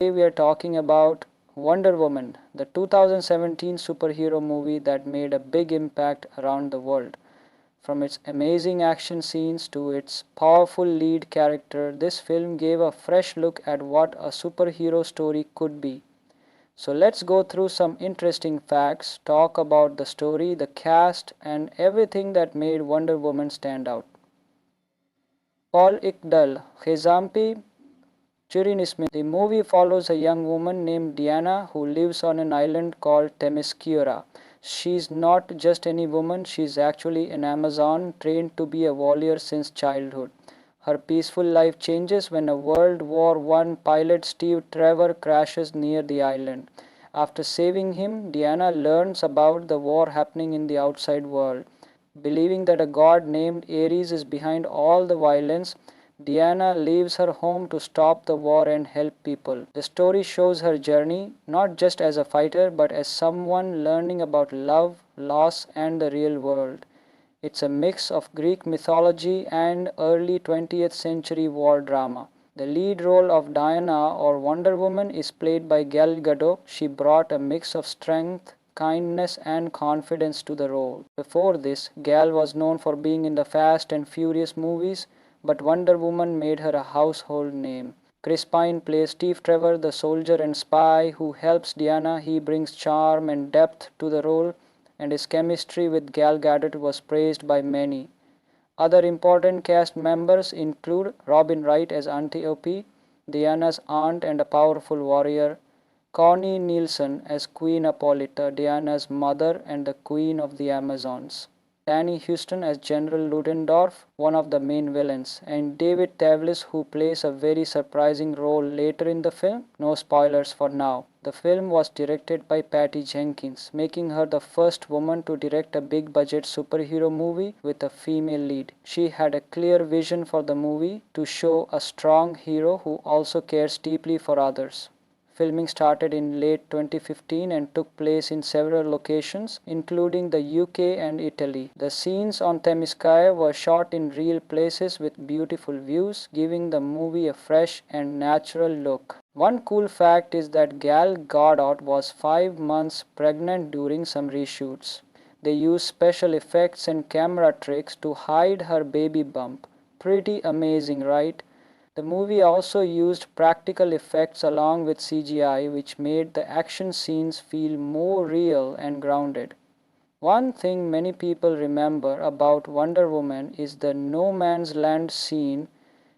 Today we are talking about Wonder Woman, the 2017 superhero movie that made a big impact around the world. From its amazing action scenes to its powerful lead character, this film gave a fresh look at what a superhero story could be. So let's go through some interesting facts, talk about the story, the cast, and everything that made Wonder Woman stand out. Paul Iqbal, Khizampi Chirinismi. The movie follows a young woman named Diana who lives on an island called Themyscira. She's not just any woman, she's actually an Amazon trained to be a warrior since childhood. Her peaceful life changes when a World War I pilot, Steve Trevor, crashes near the island. After saving him, Diana learns about the war happening in the outside world. Believing that a god named Ares is behind all the violence, Diana leaves her home to stop the war and help people. The story shows her journey not just as a fighter but as someone learning about love, loss, and the real world. It's a mix of Greek mythology and early 20th century war drama. The lead role of Diana or Wonder Woman is played by Gal Gadot. She brought a mix of strength, kindness, and confidence to the role. Before this, Gal was known for being in the Fast and Furious movies, but Wonder Woman made her a household name. Chris Pine plays Steve Trevor, the soldier and spy who helps Diana. He brings charm and depth to the role, and his chemistry with Gal Gadot was praised by many. Other important cast members include Robin Wright as Antiope, Diana's aunt and a powerful warrior, Connie Nielsen as Queen Hippolyta, Diana's mother and the Queen of the Amazons, Danny Houston as General Ludendorff, one of the main villains, and David Tavlis, who plays a very surprising role later in the film. No spoilers for now. The film was directed by Patty Jenkins, making her the first woman to direct a big budget superhero movie with a female lead. She had a clear vision for the movie to show a strong hero who also cares deeply for others. Filming started in late 2015 and took place in several locations, including the UK and Italy. The scenes on Themyscira were shot in real places with beautiful views, giving the movie a fresh and natural look. One cool fact is that Gal Gadot was 5 months pregnant during some reshoots. They used special effects and camera tricks to hide her baby bump. Pretty amazing, right? The movie also used practical effects along with CGI, which made the action scenes feel more real and grounded. One thing many people remember about Wonder Woman is the no man's land scene.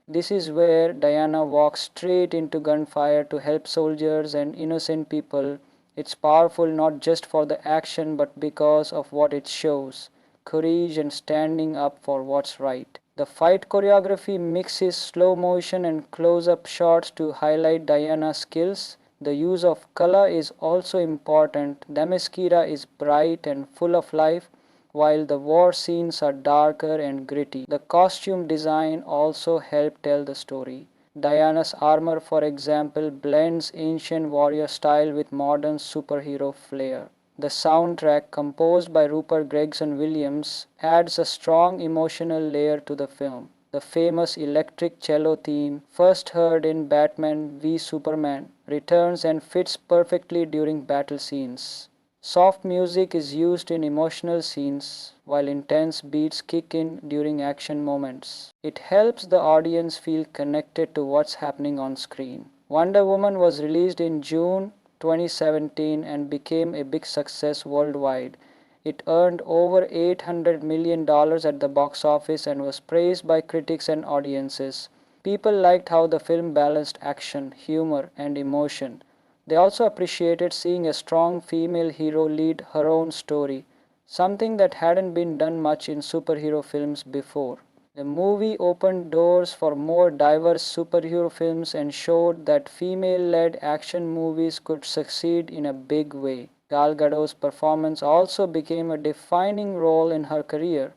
This is where Diana walks straight into gunfire to help soldiers and innocent people. It's powerful not just for the action but because of what it shows: courage and standing up for what's right. The fight choreography mixes slow motion and close up shots to highlight Diana's skills. The use of color is also important. Themyscira is bright and full of life, while the war scenes are darker and gritty. The costume design also helped tell the story. Diana's armor, for example, blends ancient warrior style with modern superhero flair. The soundtrack, composed by Rupert Gregson-Williams, adds a strong emotional layer to the film. The famous electric cello theme, first heard in Batman v Superman, returns and fits perfectly during battle scenes. Soft music is used in emotional scenes, while intense beats kick in during action moments. It helps the audience feel connected to what's happening on screen. Wonder Woman was released in June 2017 and became a big success worldwide. It earned over $800 million at the box office and was praised by critics and audiences. People liked how the film balanced action, humor, and emotion. They also appreciated seeing a strong female hero lead her own story, something that hadn't been done much in superhero films before. The movie opened doors for more diverse superhero films and showed that female-led action movies could succeed in a big way. Gal Gadot's performance also became a defining role in her career.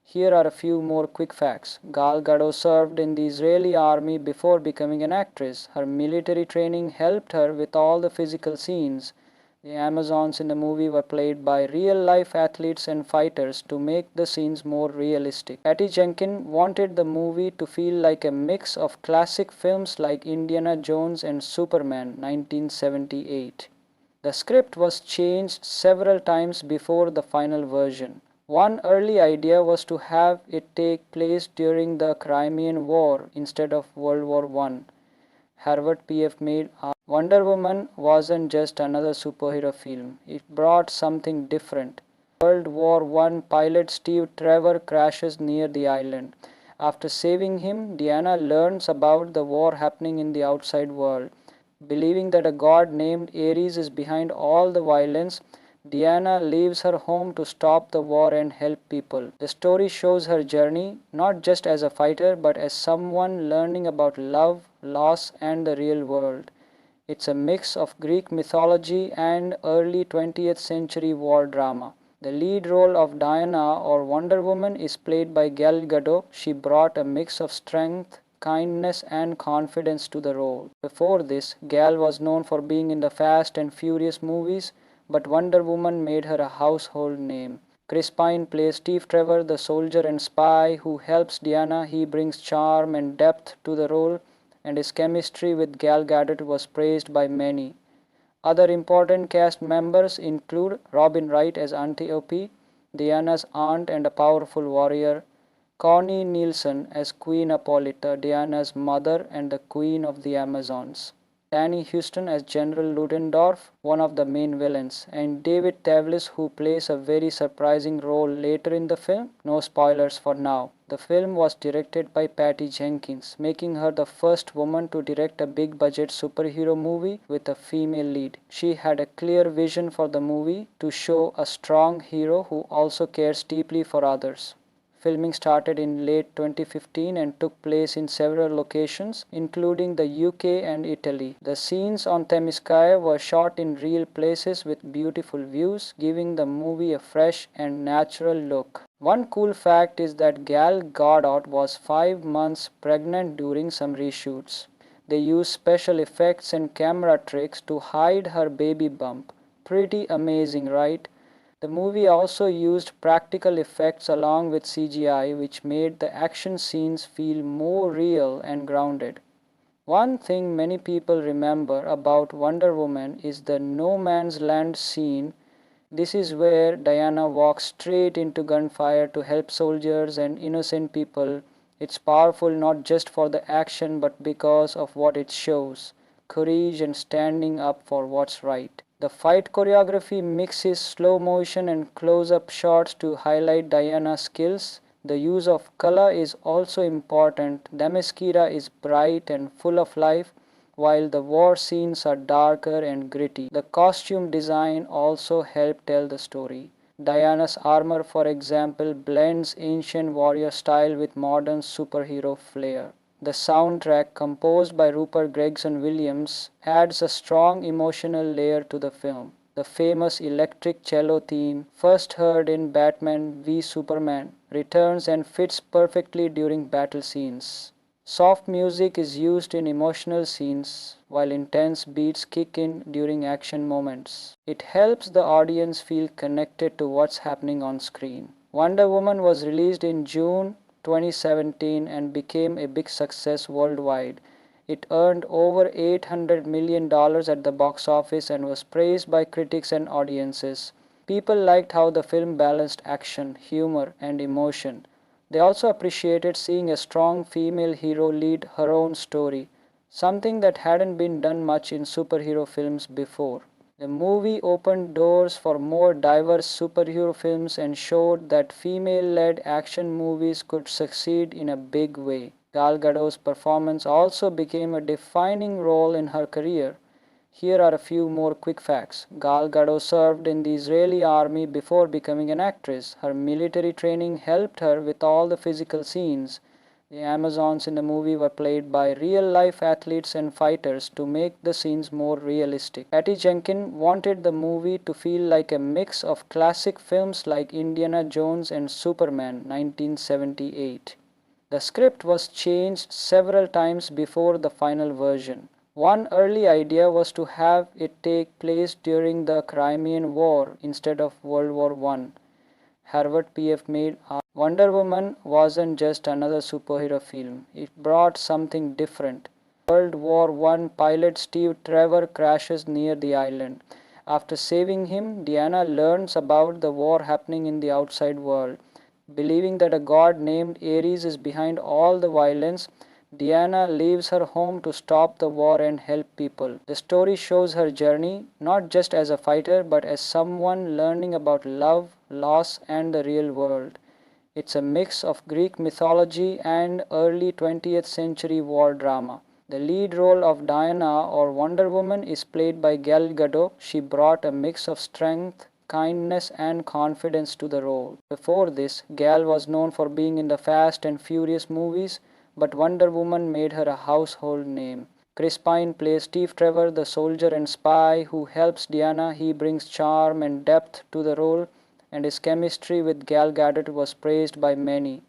Here are a few more quick facts. Gal Gadot served in the Israeli army before becoming an actress. Her military training helped her with all the physical scenes. The Amazons in the movie were played by real-life athletes and fighters to make the scenes more realistic. Patty Jenkins wanted the movie to feel like a mix of classic films like Indiana Jones and Superman 1978. The script was changed several times before the final version. One early idea was to have it take place during the Crimean War instead of World War I. Harvard PF made Wonder Woman wasn't just another superhero film. It brought something different. World War I pilot Steve Trevor crashes near the island. After saving him, Diana learns about the war happening in the outside world. Believing that a god named Ares is behind all the violence, Diana leaves her home to stop the war and help people. The story shows her journey, not just as a fighter, but as someone learning about love, loss, and the real world. It's a mix of Greek mythology and early 20th century war drama. The lead role of Diana or Wonder Woman is played by Gal Gadot. She brought a mix of strength, kindness, and confidence to the role. Before this, Gal was known for being in the Fast and Furious movies, but Wonder Woman made her a household name. Chris Pine plays Steve Trevor, the soldier and spy who helps Diana. He brings charm and depth to the role, and his chemistry with Gal Gadot was praised by many. Other important cast members include Robin Wright as Antiope, Diana's aunt and a powerful warrior, Connie Nielsen as Queen Hippolyta, Diana's mother and the Queen of the Amazons, Danny Huston as General Ludendorff, one of the main villains, and David Tavlis, who plays a very surprising role later in the film. No spoilers for now. The film was directed by Patty Jenkins, making her the first woman to direct a big budget superhero movie with a female lead. She had a clear vision for the movie to show a strong hero who also cares deeply for others. Filming started in late 2015 and took place in several locations, including the UK and Italy. The scenes on Themyscira were shot in real places with beautiful views, giving the movie a fresh and natural look. One cool fact is that Gal Gadot was 5 months pregnant during some reshoots. They used special effects and camera tricks to hide her baby bump. Pretty amazing, right? The movie also used practical effects along with CGI, which made the action scenes feel more real and grounded. One thing many people remember about Wonder Woman is the no man's land scene. This is where Diana walks straight into gunfire to help soldiers and innocent people. It's powerful not just for the action but because of what it shows: courage and standing up for what's right. The fight choreography mixes slow motion and close-up shots to highlight Diana's skills. The use of color is also important. Themyscira is bright and full of life, while the war scenes are darker and gritty. The costume design also helped tell the story. Diana's armor, for example, blends ancient warrior style with modern superhero flair. The soundtrack, composed by Rupert Gregson-Williams, adds a strong emotional layer to the film. The famous electric cello theme, first heard in Batman v Superman, returns and fits perfectly during battle scenes. Soft music is used in emotional scenes, while intense beats kick in during action moments. It helps the audience feel connected to what's happening on screen. Wonder Woman was released in June 2017 and became a big success worldwide. It earned over $800 million at the box office and was praised by critics and audiences. People liked how the film balanced action, humor, and emotion. They also appreciated seeing a strong female hero lead her own story, something that hadn't been done much in superhero films before. The movie opened doors for more diverse superhero films and showed that female-led action movies could succeed in a big way. Gal Gadot's performance also became a defining role in her career. Here are a few more quick facts. Gal Gadot served in the Israeli army before becoming an actress. Her military training helped her with all the physical scenes. The Amazons in the movie were played by real-life athletes and fighters to make the scenes more realistic. Patty Jenkins wanted the movie to feel like a mix of classic films like Indiana Jones and Superman 1978. The script was changed several times before the final version. One early idea was to have it take place during the Crimean War instead of World War I. Harvard PF made Wonder Woman wasn't just another superhero film. It brought something different. World War I pilot Steve Trevor crashes near the island. After saving him, Diana learns about the war happening in the outside world. Believing that a god named Ares is behind all the violence, Diana leaves her home to stop the war and help people. The story shows her journey, not just as a fighter, but as someone learning about love, loss, and the real world. It's a mix of Greek mythology and early 20th century war drama. The lead role of Diana or Wonder Woman is played by Gal Gadot. She brought a mix of strength, kindness, and confidence to the role. Before this, Gal was known for being in the Fast and Furious movies, but Wonder Woman made her a household name. Chris Pine plays Steve Trevor, the soldier and spy who helps Diana. He brings charm and depth to the role, and his chemistry with Gal Gadot was praised by many.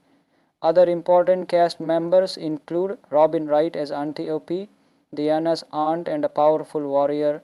Other important cast members include Robin Wright as Antiope, Diana's aunt and a powerful warrior,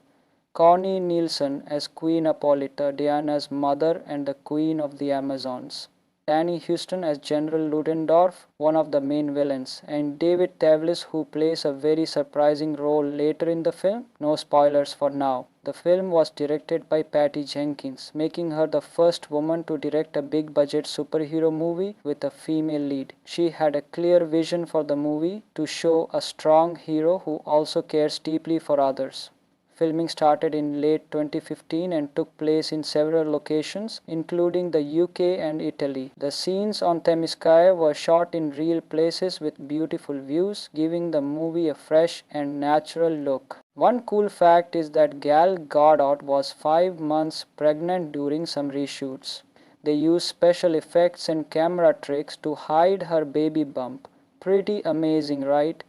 Connie Nielsen as Queen Hippolyta, Diana's mother and the Queen of the Amazons, Danny Huston as General Ludendorff, one of the main villains, and David Tavlis, who plays a very surprising role later in the film. No spoilers for now. The film was directed by Patty Jenkins, making her the first woman to direct a big budget superhero movie with a female lead. She had a clear vision for the movie to show a strong hero who also cares deeply for others. Filming started in late 2015 and took place in several locations, including the UK and Italy. The scenes on Themyscira were shot in real places with beautiful views, giving the movie a fresh and natural look. One cool fact is that Gal Gadot was 5 months pregnant during some reshoots. They used special effects and camera tricks to hide her baby bump. Pretty amazing, right?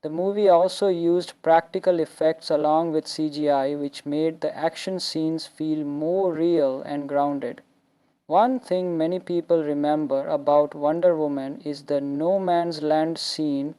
The movie also used practical effects along with CGI, which made the action scenes feel more real and grounded. One thing many people remember about Wonder Woman is the no man's land scene.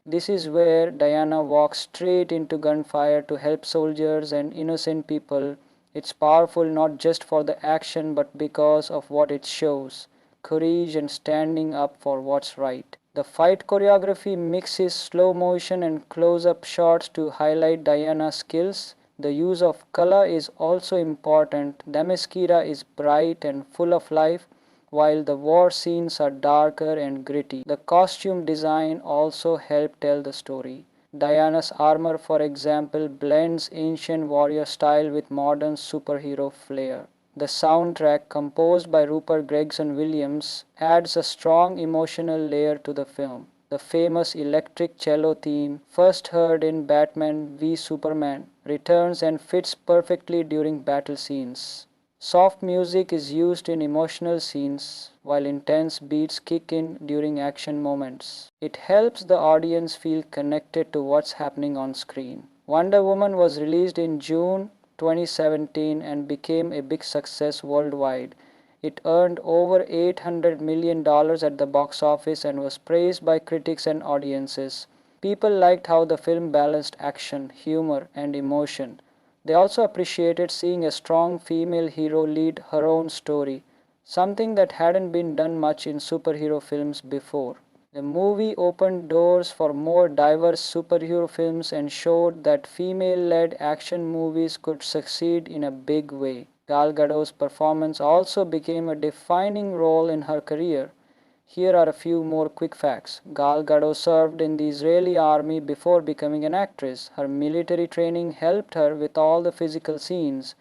This is where Diana walks straight into gunfire to help soldiers and innocent people. It's powerful not just for the action but because of what it shows: courage and standing up for what's right. The fight choreography mixes slow motion and close-up shots to highlight Diana's skills. The use of color is also important. Themyscira is bright and full of life, while the war scenes are darker and gritty. The costume design also helped tell the story. Diana's armor, for example, blends ancient warrior style with modern superhero flair. The soundtrack, composed by Rupert Gregson-Williams, adds a strong emotional layer to the film. The famous electric cello theme, first heard in Batman v Superman, returns and fits perfectly during battle scenes. Soft music is used in emotional scenes, while intense beats kick in during action moments. It helps the audience feel connected to what's happening on screen. Wonder Woman was released in June 2017 and became a big success worldwide. It earned over $800 million at the box office and was praised by critics and audiences. People liked how the film balanced action, humor, and emotion. They also appreciated seeing a strong female hero lead her own story, something that hadn't been done much in superhero films before. The movie opened doors for more diverse superhero films and showed that female-led action movies could succeed in a big way. Gal Gadot's performance also became a defining role in her career. Here are a few more quick facts. Gal Gadot served in the Israeli army before becoming an actress. Her military training helped her with all the physical scenes.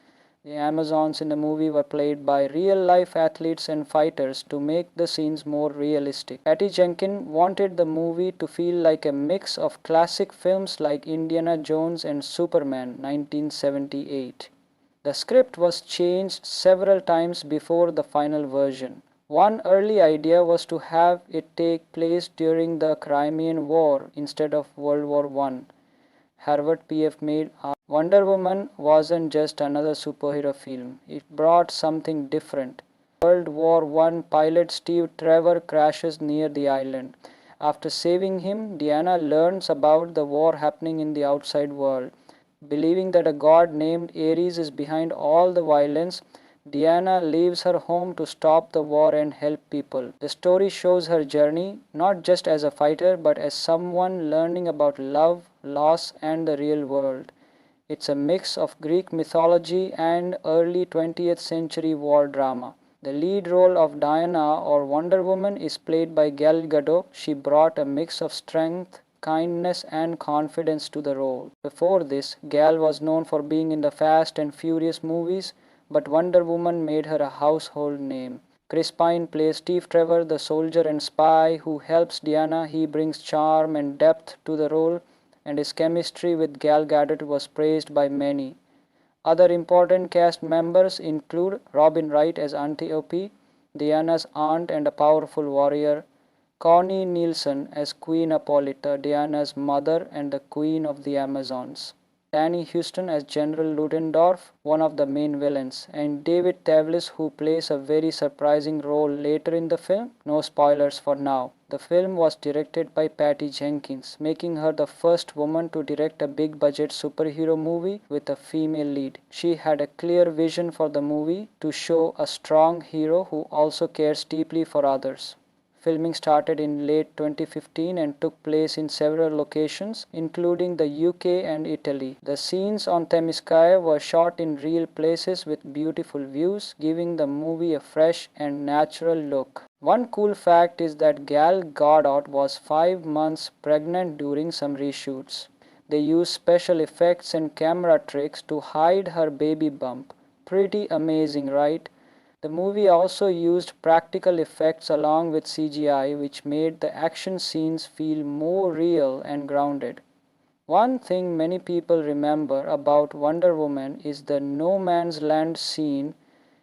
The Amazons in the movie were played by real-life athletes and fighters to make the scenes more realistic. Patty Jenkins wanted the movie to feel like a mix of classic films like Indiana Jones and Superman 1978. The script was changed several times before the final version. One early idea was to have it take place during the Crimean War instead of World War I. Harvard PF made Wonder Woman wasn't just another superhero film. It brought something different. World War I pilot Steve Trevor crashes near the island. After saving him, Diana learns about the war happening in the outside world. Believing that a god named Ares is behind all the violence, Diana leaves her home to stop the war and help people. The story shows her journey not just as a fighter but as someone learning about love, loss, and the real world. It's a mix of Greek mythology and early 20th century war drama. The lead role of Diana or Wonder Woman is played by Gal Gadot. She brought a mix of strength, kindness, and confidence to the role. Before this, Gal was known for being in the Fast and Furious movies, but Wonder Woman made her a household name. Chris Pine plays Steve Trevor, the soldier and spy who helps Diana. He brings charm and depth to the role, and his chemistry with Gal Gadot was praised by many. Other important cast members include Robin Wright as Antiope, Diana's aunt and a powerful warrior, Connie Nielsen as Queen Hippolyta, Diana's mother and the Queen of the Amazons, Danny Huston as General Ludendorff, one of the main villains, and David Tavlis, who plays a very surprising role later in the film. No spoilers for now. The film was directed by Patty Jenkins, making her the first woman to direct a big budget superhero movie with a female lead. She had a clear vision for the movie to show a strong hero who also cares deeply for others. Filming started in late 2015 and took place in several locations, including the UK and Italy. The scenes on Themyscira were shot in real places with beautiful views, giving the movie a fresh and natural look. One cool fact is that Gal Gadot was 5 months pregnant during some reshoots. They used special effects and camera tricks to hide her baby bump. Pretty amazing, right? The movie also used practical effects along with CGI, which made the action scenes feel more real and grounded. One thing many people remember about Wonder Woman is the no man's land scene.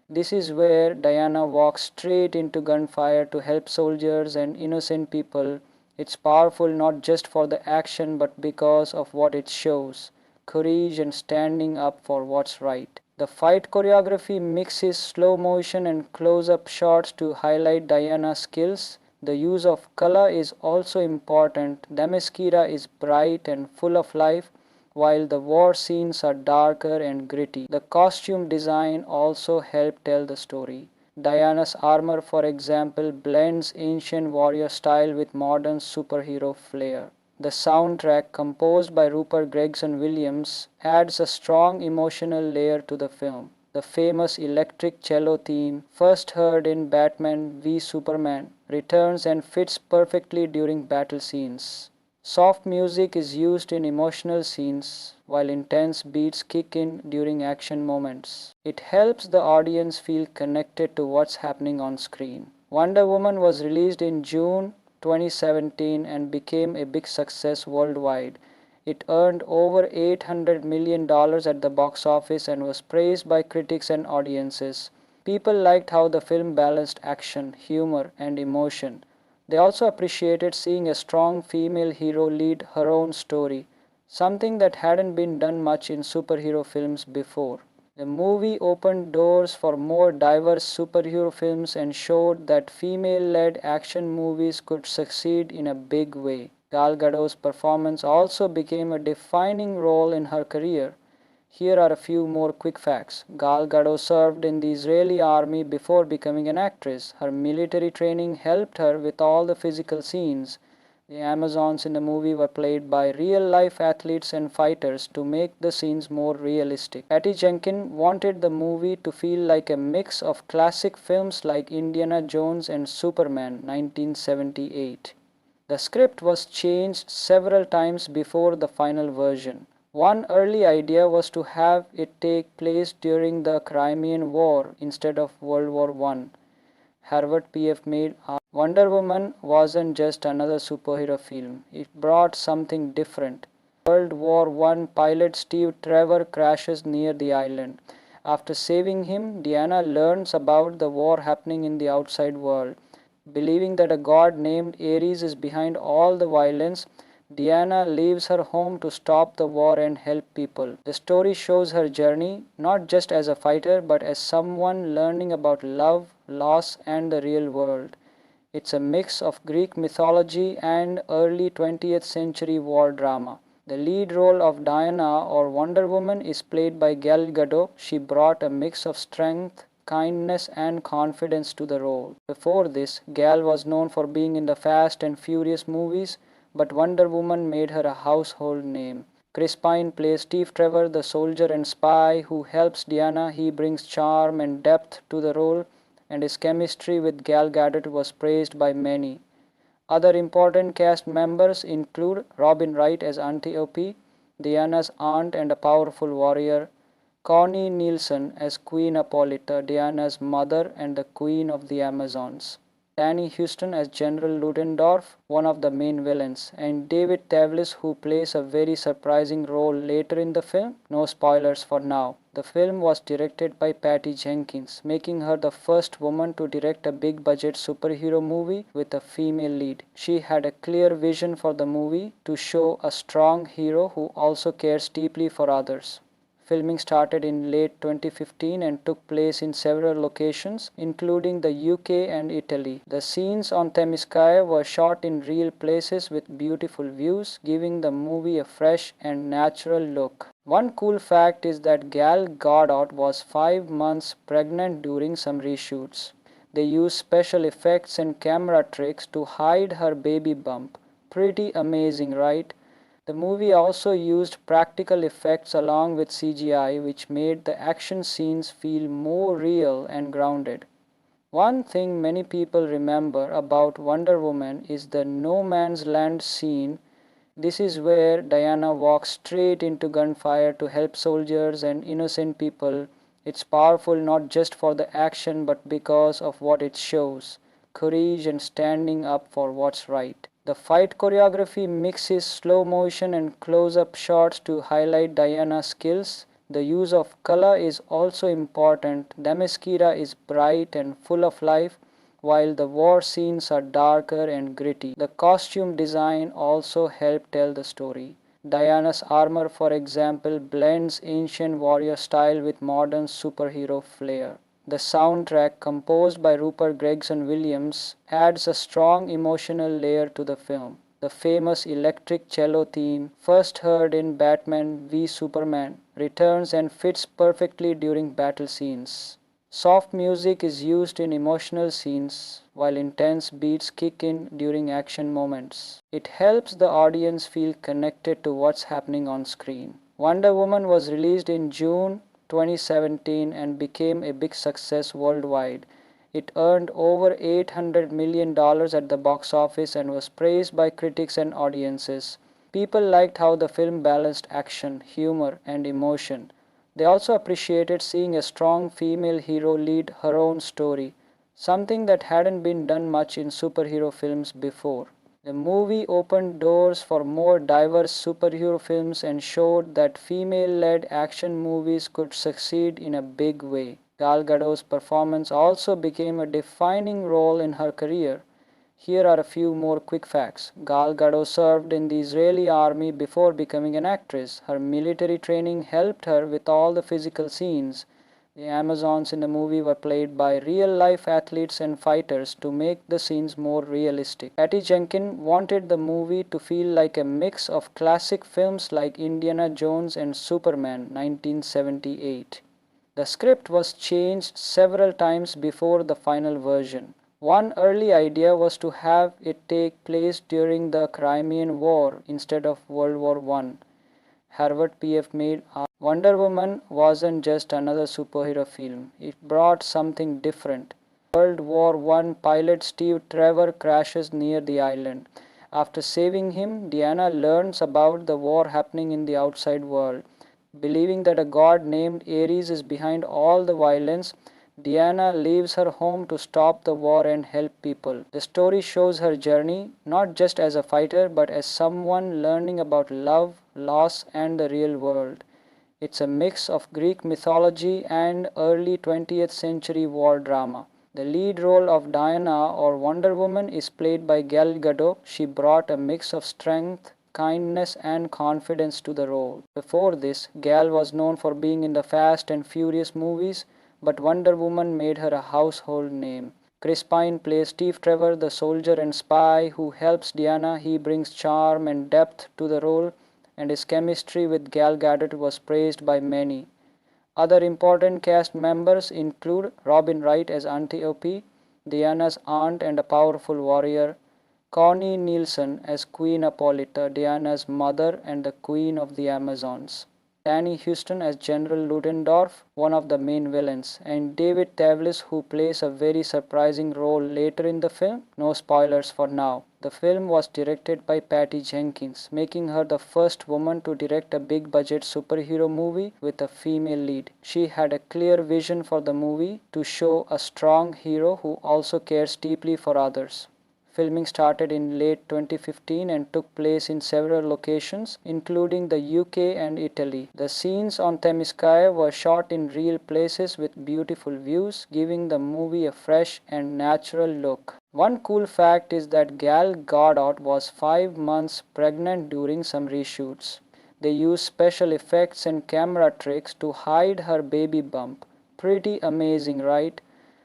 This is where Diana walks straight into gunfire to help soldiers and innocent people. It's powerful not just for the action but because of what it shows: courage and standing up for what's right. The fight choreography mixes slow motion and close-up shots to highlight Diana's skills. The use of color is also important. Themyscira is bright and full of life, while the war scenes are darker and gritty. The costume design also helped tell the story. Diana's armor, for example, blends ancient warrior style with modern superhero flair. The soundtrack, composed by Rupert Gregson-Williams, adds a strong emotional layer to the film. The famous electric cello theme, first heard in Batman v Superman, returns and fits perfectly during battle scenes. Soft music is used in emotional scenes, while intense beats kick in during action moments. It helps the audience feel connected to what's happening on screen. Wonder Woman was released in June 2017 and became a big success worldwide. It earned over $800 million at the box office and was praised by critics and audiences. People liked how the film balanced action, humor, and emotion. They also appreciated seeing a strong female hero lead her own story, something that hadn't been done much in superhero films before. The movie opened doors for more diverse superhero films and showed that female-led action movies could succeed in a big way. Gal Gadot's performance also became a defining role in her career. Here are a few more quick facts. Gal Gadot served in the Israeli army before becoming an actress. Her military training helped her with all the physical scenes. The Amazons in the movie were played by real-life athletes and fighters to make the scenes more realistic. Patty Jenkins wanted the movie to feel like a mix of classic films like Indiana Jones and Superman 1978. The script was changed several times before the final version. One early idea was to have it take place during the Crimean War instead of World War I. Harvard PF made Wonder Woman wasn't just another superhero film. It brought something different. World War I pilot Steve Trevor crashes near the island. After saving him, Diana learns about the war happening in the outside world. Believing that a god named Ares is behind all the violence, Diana leaves her home to stop the war and help people. The story shows her journey not just as a fighter but as someone learning about love, loss, and the real world. It's a mix of Greek mythology and early 20th century war drama. The lead role of Diana or Wonder Woman is played by Gal Gadot. She brought a mix of strength, kindness and confidence to the role. Before this, Gal was known for being in the Fast and Furious movies, but Wonder Woman made her a household name. Chris Pine plays Steve Trevor, the soldier and spy who helps Diana. He brings charm and depth to the role, and his chemistry with Gal Gadot was praised by many. Other important cast members include Robin Wright as Antiope, Diana's aunt and a powerful warrior, Connie Nielsen as Queen Hippolyta, Diana's mother and the Queen of the Amazons, Danny Huston as General Ludendorff, one of the main villains, and David Tavlis, who plays a very surprising role later in the film. No spoilers for now. The film was directed by Patty Jenkins, making her the first woman to direct a big budget superhero movie with a female lead. She had a clear vision for the movie to show a strong hero who also cares deeply for others. Filming started in late 2015 and took place in several locations, including the UK and Italy. The scenes on Themyscira were shot in real places with beautiful views, giving the movie a fresh and natural look. One cool fact is that Gal Gadot was 5 months pregnant during some reshoots. They used special effects and camera tricks to hide her baby bump. Pretty amazing, right? The movie also used practical effects along with CGI, which made the action scenes feel more real and grounded. One thing many people remember about Wonder Woman is the no man's land scene. This is where Diana walks straight into gunfire to help soldiers and innocent people. It's powerful not just for the action but because of what it shows: courage and standing up for what's right. The fight choreography mixes slow motion and close-up shots to highlight Diana's skills. The use of color is also important. Themyscira is bright and full of life, while the war scenes are darker and gritty. The costume design also helped tell the story. Diana's armor, for example, blends ancient warrior style with modern superhero flair. The soundtrack, composed by Rupert Gregson-Williams, adds a strong emotional layer to the film. The famous electric cello theme, first heard in Batman v Superman, returns and fits perfectly during battle scenes. Soft music is used in emotional scenes, while intense beats kick in during action moments. It helps the audience feel connected to what's happening on screen. Wonder Woman was released in June 2017 and became a big success worldwide. It earned over $800 million at the box office and was praised by critics and audiences. People liked how the film balanced action, humor, and emotion. They also appreciated seeing a strong female hero lead her own story, something that hadn't been done much in superhero films before. The movie opened doors for more diverse superhero films and showed that female-led action movies could succeed in a big way. Gal Gadot's performance also became a defining role in her career. Here are a few more quick facts. Gal Gadot served in the Israeli army before becoming an actress. Her military training helped her with all the physical scenes. The Amazons in the movie were played by real-life athletes and fighters to make the scenes more realistic. Patty Jenkins wanted the movie to feel like a mix of classic films like Indiana Jones and Superman 1978. The script was changed several times before the final version. One early idea was to have it take place during the Crimean War instead of World War I. Harvard PF made Wonder Woman wasn't just another superhero film. It brought something different. World War I pilot Steve Trevor crashes near the island. After saving him, Diana learns about the war happening in the outside world. Believing that a god named Ares is behind all the violence, Diana leaves her home to stop the war and help people. The story shows her journey, not just as a fighter, but as someone learning about love, loss, and the real world. It's a mix of Greek mythology and early 20th century war drama. The lead role of Diana or Wonder Woman is played by Gal Gadot. She brought a mix of strength, kindness, and confidence to the role. Before this, Gal was known for being in the Fast and Furious movies, but Wonder Woman made her a household name. Chris Pine plays Steve Trevor, the soldier and spy who helps Diana. He brings charm and depth to the role, and his chemistry with Gal Gadot was praised by many. Other important cast members include Robin Wright as Antiope, Diana's aunt and a powerful warrior, Connie Nielsen as Queen Hippolyta, Diana's mother and the Queen of the Amazons, Danny Huston as General Ludendorff, one of the main villains, and David Thewlis, who plays a very surprising role later in the film. No spoilers for now. The film was directed by Patty Jenkins, making her the first woman to direct a big budget superhero movie with a female lead. She had a clear vision for the movie to show a strong hero who also cares deeply for others. Filming started in late 2015 and took place in several locations, including the UK and Italy. The scenes on Themyscira were shot in real places with beautiful views, giving the movie a fresh and natural look. One cool fact is that Gal Gadot was 5 months pregnant during some reshoots. They used special effects and camera tricks to hide her baby bump. Pretty amazing, right?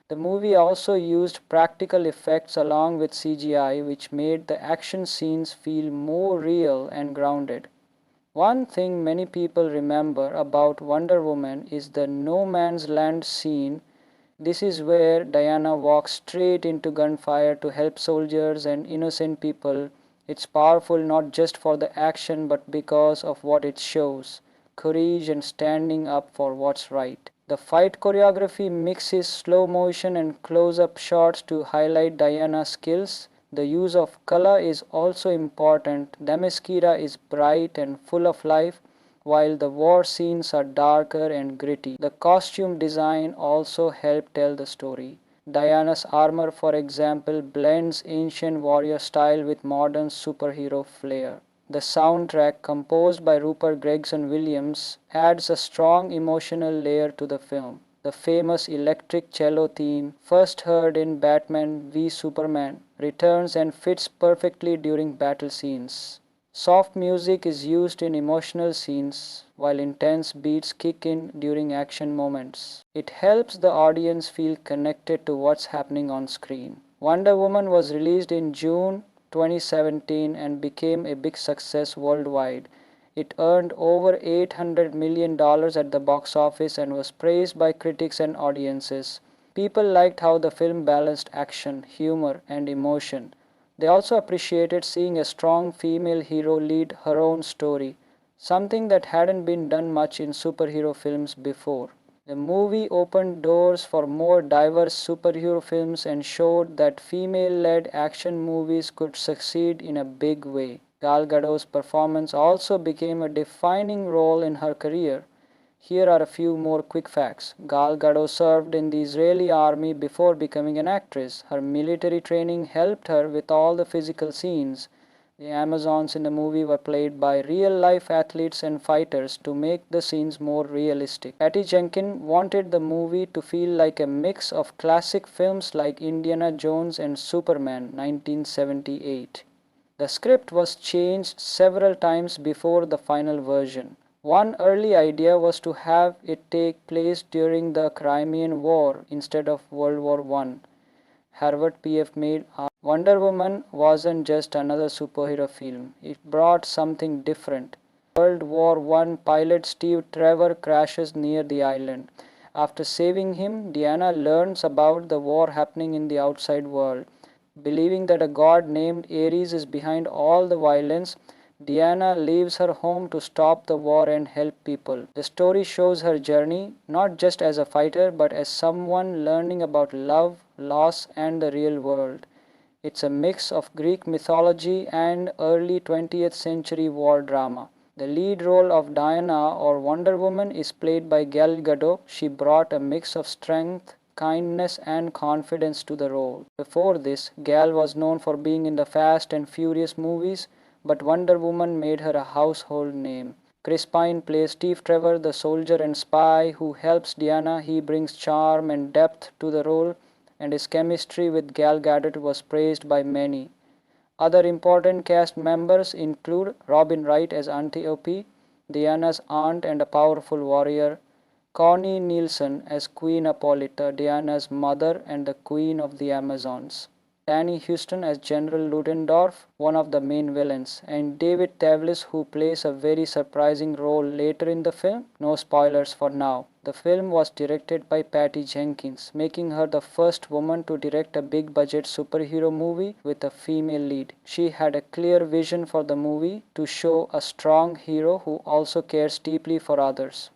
The movie also used practical effects along with CGI, which made the action scenes feel more real and grounded. One thing many people remember about Wonder Woman is the no man's land scene. This is where Diana walks straight into gunfire to help soldiers and innocent people. It's powerful not just for the action but because of what it shows: courage and standing up for what's right. The fight choreography mixes slow motion and close-up shots to highlight Diana's skills. The use of color is also important. Themyscira is bright and full of life, while the war scenes are darker and gritty. The costume design also helped tell the story. Diana's armor, for example, blends ancient warrior style with modern superhero flair. The soundtrack, composed by Rupert Gregson-Williams, adds a strong emotional layer to the film. The famous electric cello theme, first heard in Batman v Superman, returns and fits perfectly during battle scenes. Soft music is used in emotional scenes, while intense beats kick in during action moments. It helps the audience feel connected to what's happening on screen. Wonder Woman was released in June 2017 and became a big success worldwide. It earned over $800 million at the box office and was praised by critics and audiences. People liked how the film balanced action, humor, and emotion. They also appreciated seeing a strong female hero lead her own story, something that hadn't been done much in superhero films before. The movie opened doors for more diverse superhero films and showed that female-led action movies could succeed in a big way. Gal Gadot's performance also became a defining role in her career. Here are a few more quick facts. Gal Gadot served in the Israeli army before becoming an actress. Her military training helped her with all the physical scenes. The Amazons in the movie were played by real-life athletes and fighters to make the scenes more realistic. Patty Jenkins wanted the movie to feel like a mix of classic films like Indiana Jones and Superman 1978. The script was changed several times before the final version. One early idea was to have it take place during the Crimean War instead of World War I. Harvard PF made Wonder Woman wasn't just another superhero film. It brought something different. World War I pilot Steve Trevor crashes near the island. After saving him, Diana learns about the war happening in the outside world. Believing that a god named Ares is behind all the violence, Diana leaves her home to stop the war and help people. The story shows her journey, not just as a fighter, but as someone learning about love, loss, and the real world. It's a mix of Greek mythology and early 20th century war drama. The lead role of Diana, or Wonder Woman, is played by Gal Gadot. She brought a mix of strength, kindness, and confidence to the role. Before this, Gal was known for being in the Fast and Furious movies, but Wonder Woman made her a household name. Chris Pine plays Steve Trevor, the soldier and spy who helps Diana. He brings charm and depth to the role, and his chemistry with Gal Gadot was praised by many. Other important cast members include Robin Wright as Antiope, Diana's aunt and a powerful warrior, Connie Nielsen as Queen Hippolyta, Diana's mother and the Queen of the Amazons. Danny Huston as General Ludendorff, one of the main villains, and David Tavlis, who plays a very surprising role later in the film. No spoilers for now. The film was directed by Patty Jenkins, making her the first woman to direct a big budget superhero movie with a female lead. She had a clear vision for the movie to show a strong hero who also cares deeply for others.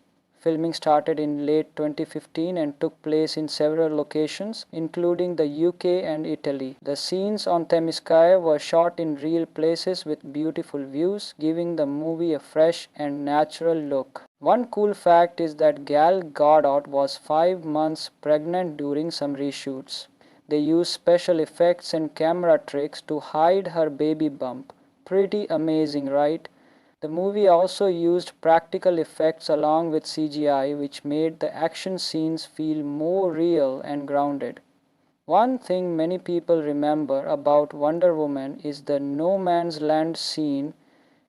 Filming started in late 2015 and took place in several locations, including the UK and Italy. The scenes on Themyscira were shot in real places with beautiful views, giving the movie a fresh and natural look. One cool fact is that Gal Gadot was 5 months pregnant during some reshoots. They used special effects and camera tricks to hide her baby bump. Pretty amazing, right? The movie also used practical effects along with CGI, which made the action scenes feel more real and grounded. One thing many people remember about Wonder Woman is the no man's land scene.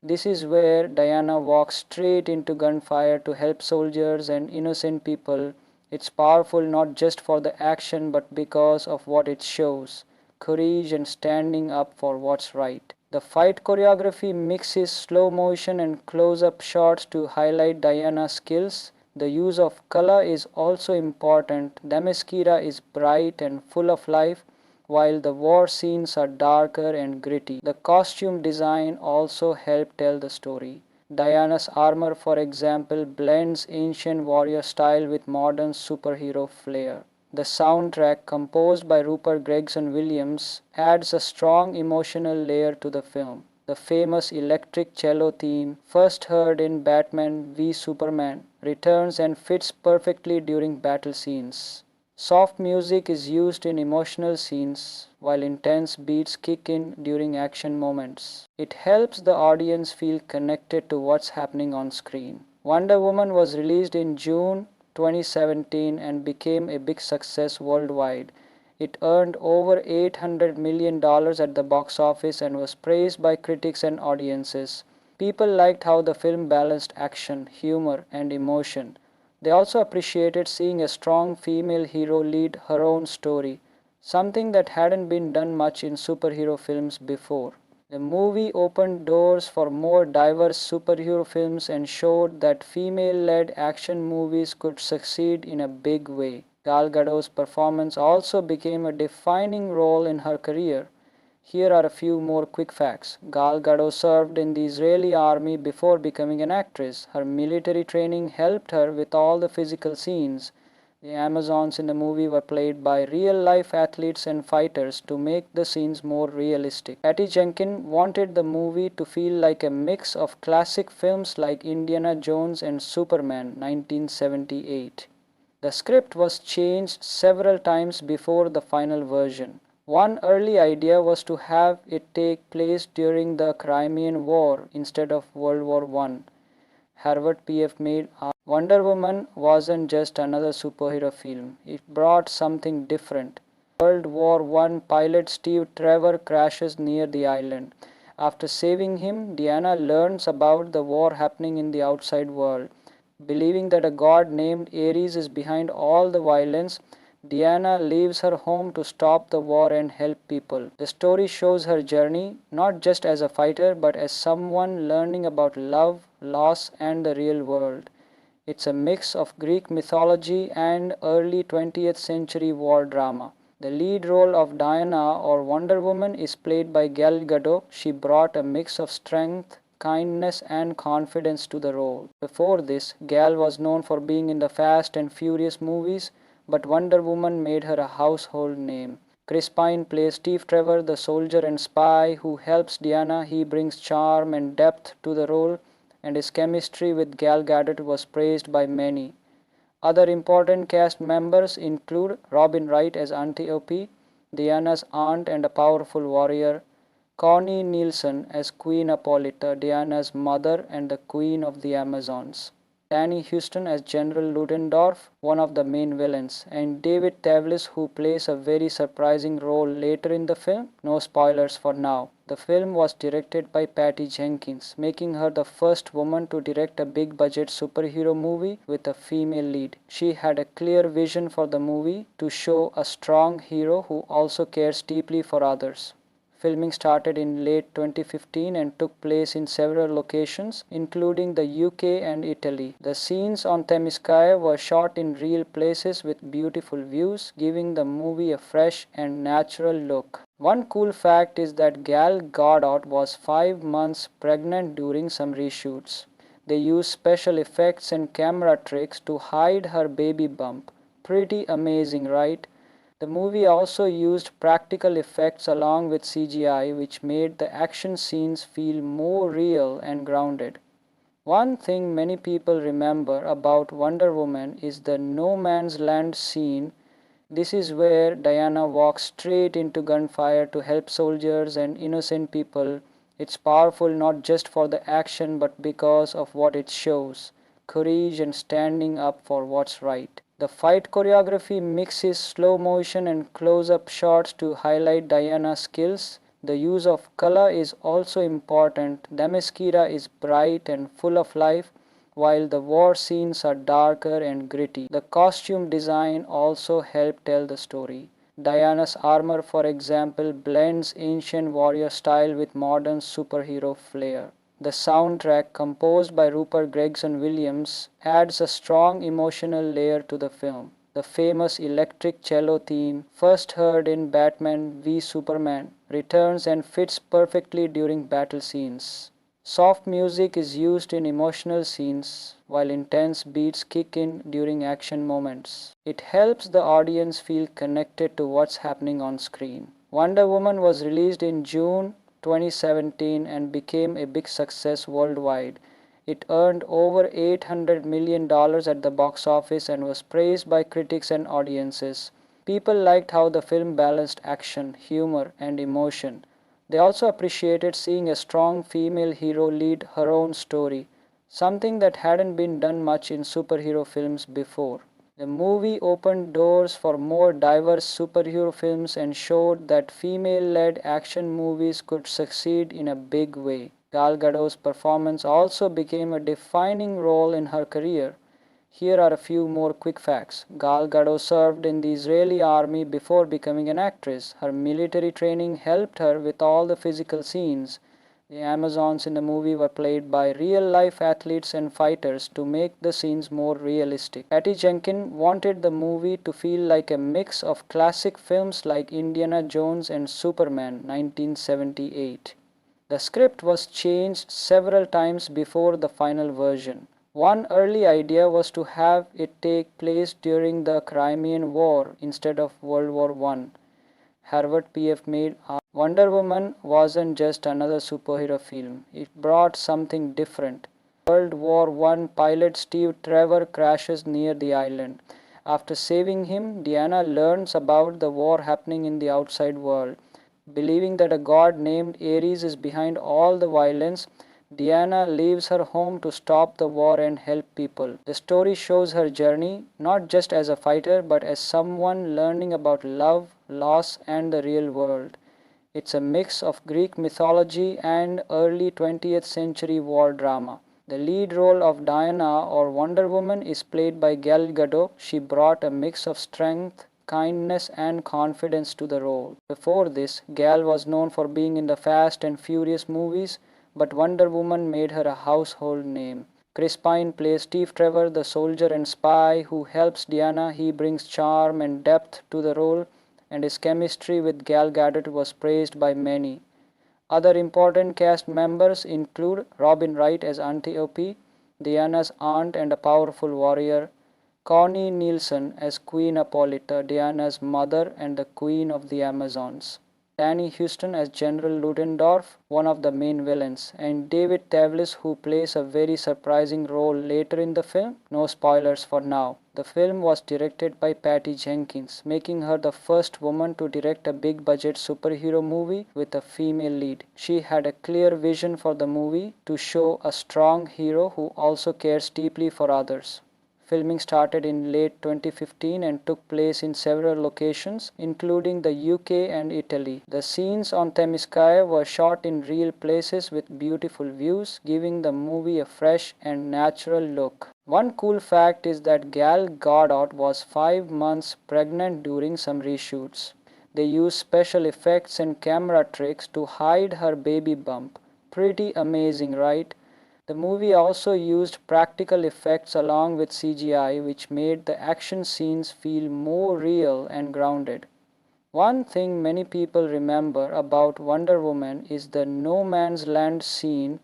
This is where Diana walks straight into gunfire to help soldiers and innocent people. It's powerful not just for the action but because of what it shows: courage and standing up for what's right. The fight choreography mixes slow motion and close-up shots to highlight Diana's skills. The use of color is also important. Themyscira is bright and full of life, while the war scenes are darker and gritty. The costume design also helped tell the story. Diana's armor, for example, blends ancient warrior style with modern superhero flair. The soundtrack, composed by Rupert Gregson-Williams, adds a strong emotional layer to the film. The famous electric cello theme, first heard in Batman v Superman, returns and fits perfectly during battle scenes. Soft music is used in emotional scenes, while intense beats kick in during action moments. It helps the audience feel connected to what's happening on screen. Wonder Woman was released in June 2017 and became a big success worldwide. It earned over $800 million at the box office and was praised by critics and audiences. People liked how the film balanced action, humor, and emotion. They also appreciated seeing a strong female hero lead her own story, something that hadn't been done much in superhero films before. The movie opened doors for more diverse superhero films and showed that female-led action movies could succeed in a big way. Gal Gadot's performance also became a defining role in her career. Here are a few more quick facts. Gal Gadot served in the Israeli army before becoming an actress. Her military training helped her with all the physical scenes. The Amazons in the movie were played by real-life athletes and fighters to make the scenes more realistic. Patty Jenkins wanted the movie to feel like a mix of classic films like Indiana Jones and Superman 1978. The script was changed several times before the final version. One early idea was to have it take place during the Crimean War instead of World War I. Harvard PF made Wonder Woman wasn't just another superhero film. It brought something different. World War I pilot Steve Trevor crashes near the island. After saving him, Diana learns about the war happening in the outside world. Believing that a god named Ares is behind all the violence, Diana leaves her home to stop the war and help people. The story shows her journey, not just as a fighter, but as someone learning about love, loss, and the real world. It's a mix of Greek mythology and early 20th century war drama. The lead role of Diana or Wonder Woman is played by Gal Gadot. She brought a mix of strength, kindness, and confidence to the role. Before this, Gal was known for being in the Fast and Furious movies, but Wonder Woman made her a household name. Chris Pine plays Steve Trevor, the soldier and spy who helps Diana. He brings charm and depth to the role, and his chemistry with Gal Gadot was praised by many. Other important cast members include Robin Wright as Antiope, Diana's aunt and a powerful warrior, Connie Nielsen as Queen Hippolyta, Diana's mother and the Queen of the Amazons, Danny Houston as General Ludendorff, one of the main villains, and David Tavlis, who plays a very surprising role later in the film. No spoilers for now. The film was directed by Patty Jenkins, making her the first woman to direct a big budget superhero movie with a female lead. She had a clear vision for the movie to show a strong hero who also cares deeply for others. Filming started in late 2015 and took place in several locations, including the UK and Italy. The scenes on Themyscira were shot in real places with beautiful views, giving the movie a fresh and natural look. One cool fact is that Gal Gadot was 5 months pregnant during some reshoots. They used special effects and camera tricks to hide her baby bump. Pretty amazing, right? The movie also used practical effects along with CGI, which made the action scenes feel more real and grounded. One thing many people remember about Wonder Woman is the no man's land scene. This is where Diana walks straight into gunfire to help soldiers and innocent people. It's powerful not just for the action but because of what it shows: courage and standing up for what's right. The fight choreography mixes slow motion and close-up shots to highlight Diana's skills. The use of color is also important. Themyscira is bright and full of life, while the war scenes are darker and gritty. The costume design also helped tell the story. Diana's armor, for example, blends ancient warrior style with modern superhero flair. The soundtrack, composed by Rupert Gregson-Williams, adds a strong emotional layer to the film. The famous electric cello theme, first heard in Batman v Superman, returns and fits perfectly during battle scenes. Soft music is used in emotional scenes, while intense beats kick in during action moments. It helps the audience feel connected to what's happening on screen. Wonder Woman was released in June 2017 and became a big success worldwide. It earned over $800 million at the box office and was praised by critics and audiences. People liked how the film balanced action, humor, and emotion. They also appreciated seeing a strong female hero lead her own story, something that hadn't been done much in superhero films before. The movie opened doors for more diverse superhero films and showed that female-led action movies could succeed in a big way. Gal Gadot's performance also became a defining role in her career. Here are a few more quick facts. Gal Gadot served in the Israeli army before becoming an actress. Her military training helped her with all the physical scenes. The Amazons in the movie were played by real-life athletes and fighters to make the scenes more realistic. Patty Jenkins wanted the movie to feel like a mix of classic films like Indiana Jones and Superman 1978. The script was changed several times before the final version. One early idea was to have it take place during the Crimean War instead of World War I. Harvard PF made Wonder Woman wasn't just another superhero film. It brought something different. World War I pilot Steve Trevor crashes near the island. After saving him, Diana learns about the war happening in the outside world. Believing that a god named Ares is behind all the violence, Diana leaves her home to stop the war and help people. The story shows her journey, not just as a fighter, but as someone learning about love, loss, and the real world. It's a mix of Greek mythology and early 20th century war drama. The lead role of Diana, or Wonder Woman, is played by Gal Gadot. She brought a mix of strength, kindness, and confidence to the role. Before this, Gal was known for being in the Fast and Furious movies, but Wonder Woman made her a household name. Chris Pine plays Steve Trevor, the soldier and spy who helps Diana. He brings charm and depth to the role, and his chemistry with Gal Gadot was praised by many. Other important cast members include Robin Wright as Antiope, Diana's aunt and a powerful warrior, Connie Nielsen as Queen Hippolyta, Diana's mother and the Queen of the Amazons, Danny Houston as General Ludendorff, one of the main villains, and David Tavlis, who plays a very surprising role later in the film. No spoilers for now. The film was directed by Patty Jenkins, making her the first woman to direct a big budget superhero movie with a female lead. She had a clear vision for the movie to show a strong hero who also cares deeply for others. Filming started in late 2015 and took place in several locations, including the UK and Italy. The scenes on Themyscira were shot in real places with beautiful views, giving the movie a fresh and natural look. One cool fact is that Gal Gadot was 5 months pregnant during some reshoots. They used special effects and camera tricks to hide her baby bump. Pretty amazing, right? The movie also used practical effects along with CGI, which made the action scenes feel more real and grounded. One thing many people remember about Wonder Woman is the no man's land scene.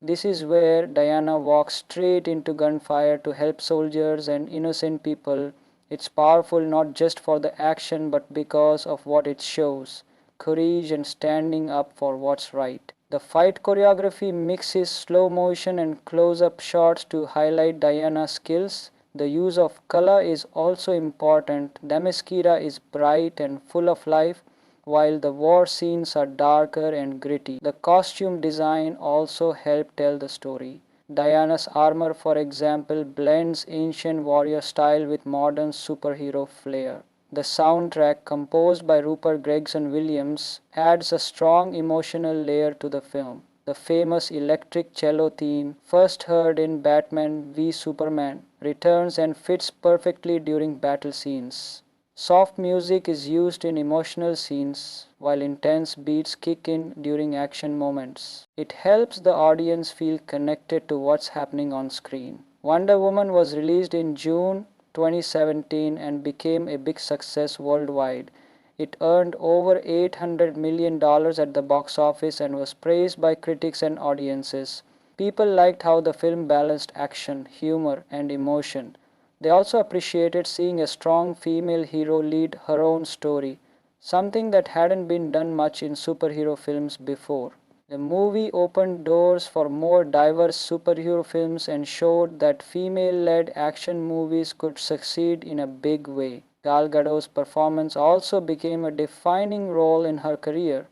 This is where Diana walks straight into gunfire to help soldiers and innocent people. It's powerful not just for the action but because of what it shows: courage and standing up for what's right. The fight choreography mixes slow motion and close up shots to highlight Diana's skills. The use of color is also important. Themyscira is bright and full of life, while the war scenes are darker and gritty. The costume design also helped tell the story. Diana's armor, for example, blends ancient warrior style with modern superhero flair. The soundtrack, composed by Rupert Gregson-Williams, adds a strong emotional layer to the film. The famous electric cello theme, first heard in Batman v Superman, returns and fits perfectly during battle scenes. Soft music is used in emotional scenes, while intense beats kick in during action moments. It helps the audience feel connected to what's happening on screen. Wonder Woman was released in June 2017 and became a big success worldwide. It earned over $800 million at the box office and was praised by critics and audiences. People liked how the film balanced action, humor, and emotion. They also appreciated seeing a strong female hero lead her own story, something that hadn't been done much in superhero films before. The movie opened doors for more diverse superhero films and showed that female-led action movies could succeed in a big way. Gal Gadot's performance also became a defining role in her career.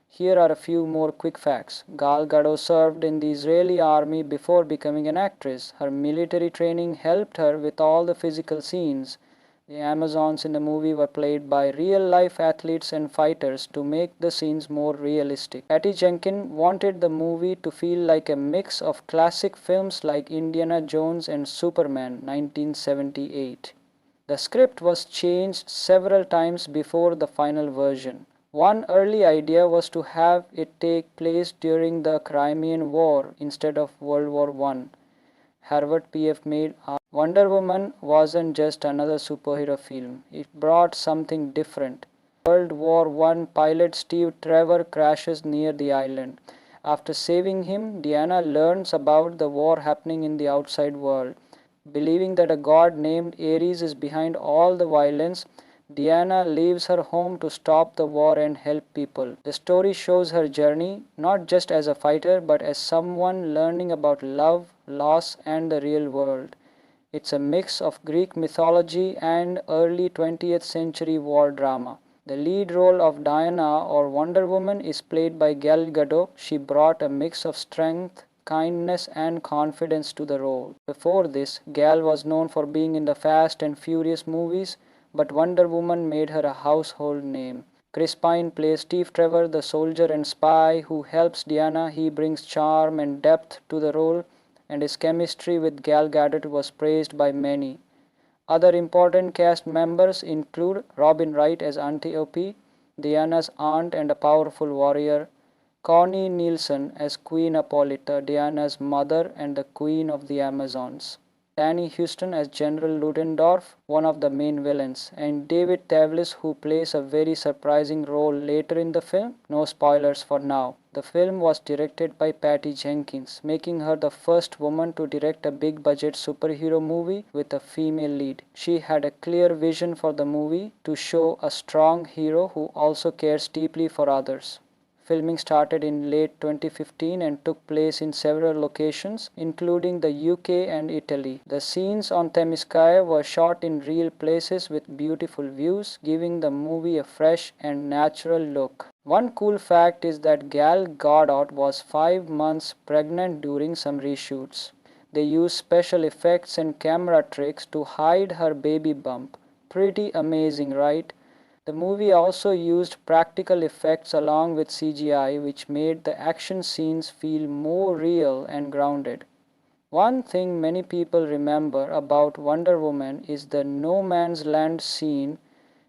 Here are a few more quick facts. Gal Gadot served in the Israeli army before becoming an actress. Her military training helped her with all the physical scenes. The Amazons in the movie were played by real-life athletes and fighters to make the scenes more realistic. Patty Jenkins wanted the movie to feel like a mix of classic films like Indiana Jones and Superman 1978. The script was changed several times before the final version. One early idea was to have it take place during the Crimean War instead of World War I. Harvard PF made Wonder Woman wasn't just another superhero film. It brought something different. World War I pilot Steve Trevor crashes near the island. After saving him, Diana learns about the war happening in the outside world. Believing that a god named Ares is behind all the violence, Diana leaves her home to stop the war and help people. The story shows her journey, not just as a fighter, but as someone learning about love, loss, and the real world. It's a mix of Greek mythology and early 20th century war drama. The lead role of Diana, or Wonder Woman, is played by Gal Gadot. She brought a mix of strength, kindness, and confidence to the role. Before this, Gal was known for being in the Fast and Furious movies, but Wonder Woman made her a household name. Chris Pine plays Steve Trevor, the soldier and spy who helps Diana. He brings charm and depth to the role, and his chemistry with Gal Gadot was praised by many. Other important cast members include Robin Wright as Antiope, Diana's aunt and a powerful warrior, Connie Nielsen as Queen Hippolyta, Diana's mother and the Queen of the Amazons, Danny Huston as General Ludendorff, one of the main villains, and David Thewlis, who plays a very surprising role later in the film. No spoilers for now. The film was directed by Patty Jenkins, making her the first woman to direct a big budget superhero movie with a female lead. She had a clear vision for the movie to show a strong hero who also cares deeply for others. Filming started in late 2015 and took place in several locations, including the UK and Italy. The scenes on Themyscira were shot in real places with beautiful views, giving the movie a fresh and natural look. One cool fact is that Gal Gadot was 5 months pregnant during some reshoots. They used special effects and camera tricks to hide her baby bump. Pretty amazing, right? The movie also used practical effects along with CGI, which made the action scenes feel more real and grounded. One thing many people remember about Wonder Woman is the no man's land scene.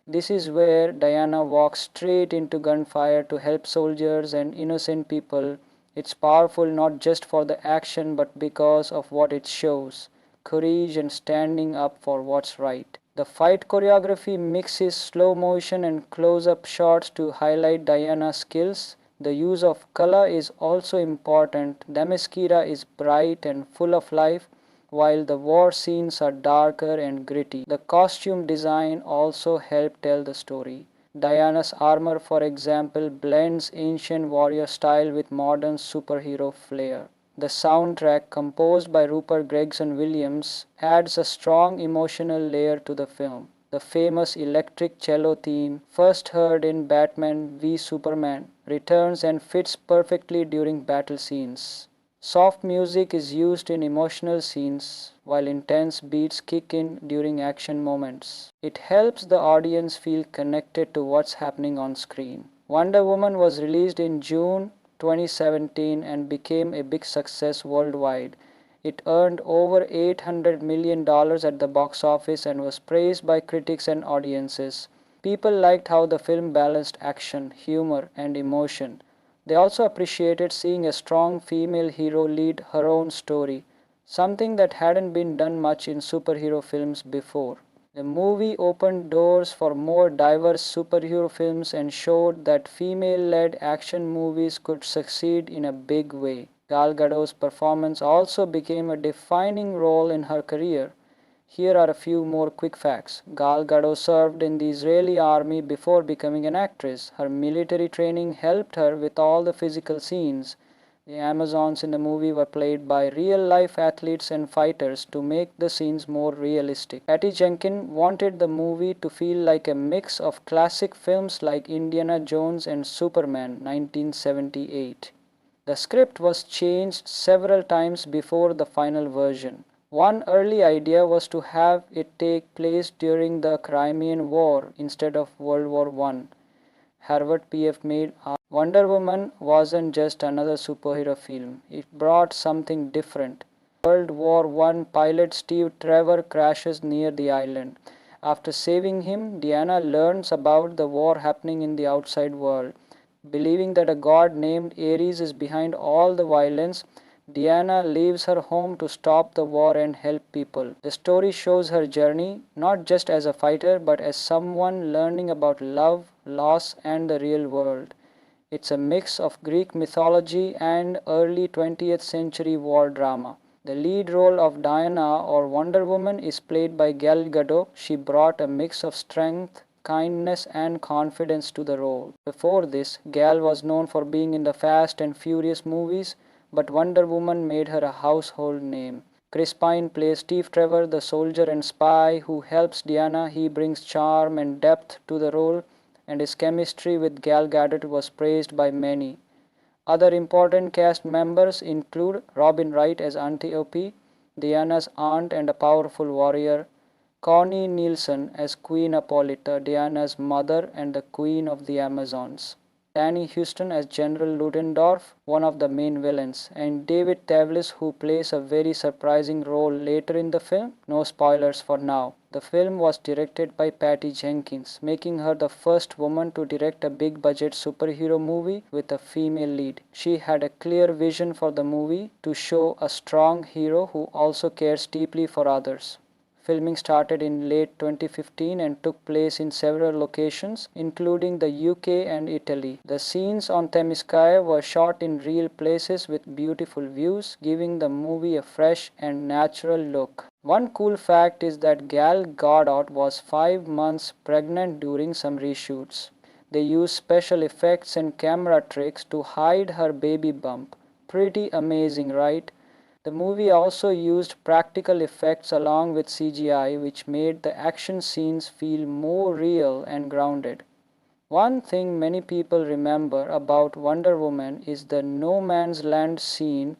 This is where Diana walks straight into gunfire to help soldiers and innocent people. It's powerful not just for the action but because of what it shows: courage and standing up for what's right. The fight choreography mixes slow motion and close up shots to highlight Diana's skills. The use of color is also important. Themyscira is bright and full of life, while the war scenes are darker and gritty. The costume design also helped tell the story. Diana's armor, for example, blends ancient warrior style with modern superhero flair. The soundtrack, composed by Rupert Gregson-Williams, adds a strong emotional layer to the film. The famous electric cello theme, first heard in Batman v Superman, returns and fits perfectly during battle scenes. Soft music is used in emotional scenes, while intense beats kick in during action moments. It helps the audience feel connected to what's happening on screen. Wonder Woman was released in June 2017 and became a big success worldwide. It earned over $800 million at the box office and was praised by critics and audiences. People liked how the film balanced action, humor, and emotion. They also appreciated seeing a strong female hero lead her own story, something that hadn't been done much in superhero films before. The movie opened doors for more diverse superhero films and showed that female-led action movies could succeed in a big way. Gal Gadot's performance also became a defining role in her career. Here are a few more quick facts. Gal Gadot served in the Israeli army before becoming an actress. Her military training helped her with all the physical scenes. The Amazons in the movie were played by real-life athletes and fighters to make the scenes more realistic. Patty Jenkins wanted the movie to feel like a mix of classic films like Indiana Jones and Superman 1978. The script was changed several times before the final version. One early idea was to have it take place during the Crimean War instead of World War I. Harvard PF made Wonder Woman wasn't just another superhero film. It brought something different. World War I pilot Steve Trevor crashes near the island. After saving him, Diana learns about the war happening in the outside world. Believing that a god named Ares is behind all the violence, Diana leaves her home to stop the war and help people. The story shows her journey, not just as a fighter, but as someone learning about love, loss, and the real world. It's a mix of Greek mythology and early 20th century war drama. The lead role of Diana or Wonder Woman is played by Gal Gadot. She brought a mix of strength, kindness, and confidence to the role. Before this, Gal was known for being in the Fast and Furious movies, but Wonder Woman made her a household name. Chris Pine plays Steve Trevor, the soldier and spy who helps Diana. He brings charm and depth to the role, and his chemistry with Gal Gadot was praised by many. Other important cast members include Robin Wright as Antiope, Diana's aunt and a powerful warrior, Connie Nielsen as Queen Hippolyta, Diana's mother and the Queen of the Amazons, Danny Huston as General Ludendorff, one of the main villains, and David Tavlis, who plays a very surprising role later in the film. No spoilers for now. The film was directed by Patty Jenkins, making her the first woman to direct a big budget superhero movie with a female lead. She had a clear vision for the movie to show a strong hero who also cares deeply for others. Filming started in late 2015 and took place in several locations, including the UK and Italy. The scenes on Themyscira were shot in real places with beautiful views, giving the movie a fresh and natural look. One cool fact is that Gal Gadot was 5 months pregnant during some reshoots. They used special effects and camera tricks to hide her baby bump. Pretty amazing, right? The movie also used practical effects along with CGI, which made the action scenes feel more real and grounded. One thing many people remember about Wonder Woman is the no man's land scene.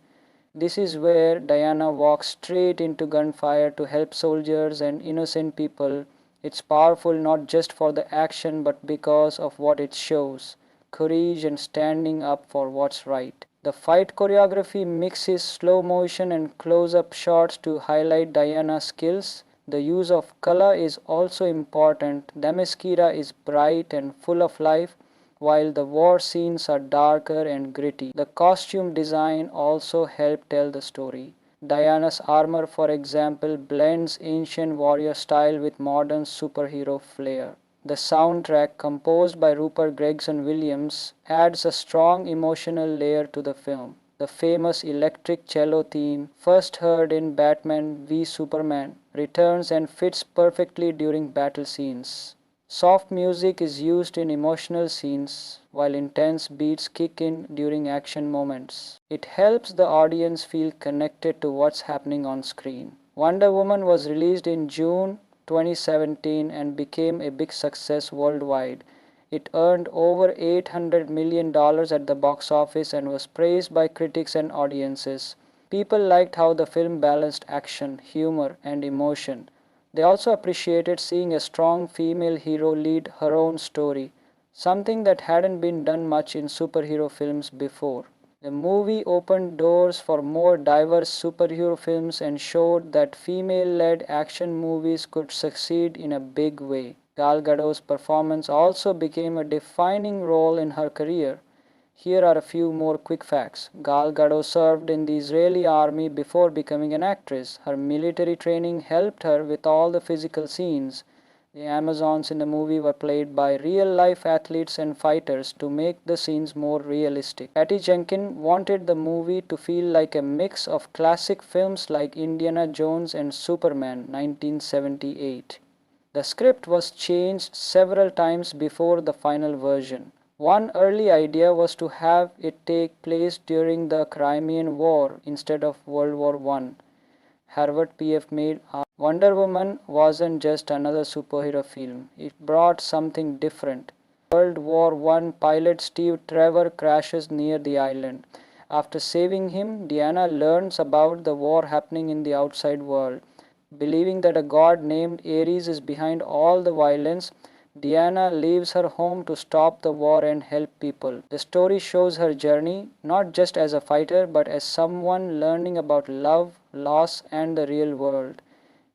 This is where Diana walks straight into gunfire to help soldiers and innocent people. It's powerful not just for the action but because of what it shows: courage and standing up for what's right. The fight choreography mixes slow motion and close up shots to highlight Diana's skills. The use of color is also important. Themyscira is bright and full of life, while the war scenes are darker and gritty. The costume design also helped tell the story. Diana's armor, for example, blends ancient warrior style with modern superhero flair. The soundtrack, composed by Rupert Gregson-Williams, adds a strong emotional layer to the film. The famous electric cello theme, first heard in Batman v Superman, returns and fits perfectly during battle scenes. Soft music is used in emotional scenes, while intense beats kick in during action moments. It helps the audience feel connected to what's happening on screen. Wonder Woman was released in June 2017 and became a big success worldwide. It earned over $800 million at the box office and was praised by critics and audiences. People liked how the film balanced action, humor, and emotion. They also appreciated seeing a strong female hero lead her own story, something that hadn't been done much in superhero films before. The movie opened doors for more diverse superhero films and showed that female-led action movies could succeed in a big way. Gal Gadot's performance also became a defining role in her career. Here are a few more quick facts. Gal Gadot served in the Israeli army before becoming an actress. Her military training helped her with all the physical scenes. The Amazons in the movie were played by real-life athletes and fighters to make the scenes more realistic. Patty Jenkins wanted the movie to feel like a mix of classic films like Indiana Jones and Superman 1978. The script was changed several times before the final version. One early idea was to have it take place during the Crimean War instead of World War I. Harvard PF made Wonder Woman wasn't just another superhero film. It brought something different. World War I pilot Steve Trevor crashes near the island. After saving him, Diana learns about the war happening in the outside world. Believing that a god named Ares is behind all the violence, Diana leaves her home to stop the war and help people. The story shows her journey, not just as a fighter, but as someone learning about love, loss, and the real world.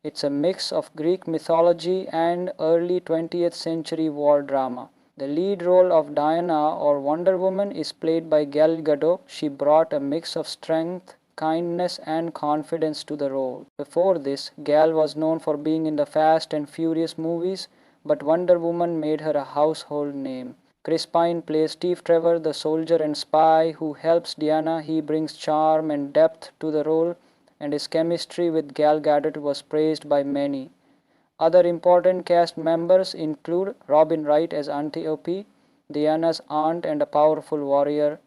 It's a mix of Greek mythology and early 20th century war drama. The lead role of Diana or Wonder Woman is played by Gal Gadot. She brought a mix of strength, kindness, and confidence to the role. Before this, Gal was known for being in the Fast and Furious movies, but Wonder Woman made her a household name. Chris Pine plays Steve Trevor, the soldier and spy who helps Diana. He brings charm and depth to the role, and his chemistry with Gal Gadot was praised by many. Other important cast members include Robin Wright as Antiope, Diana's aunt and a powerful warrior,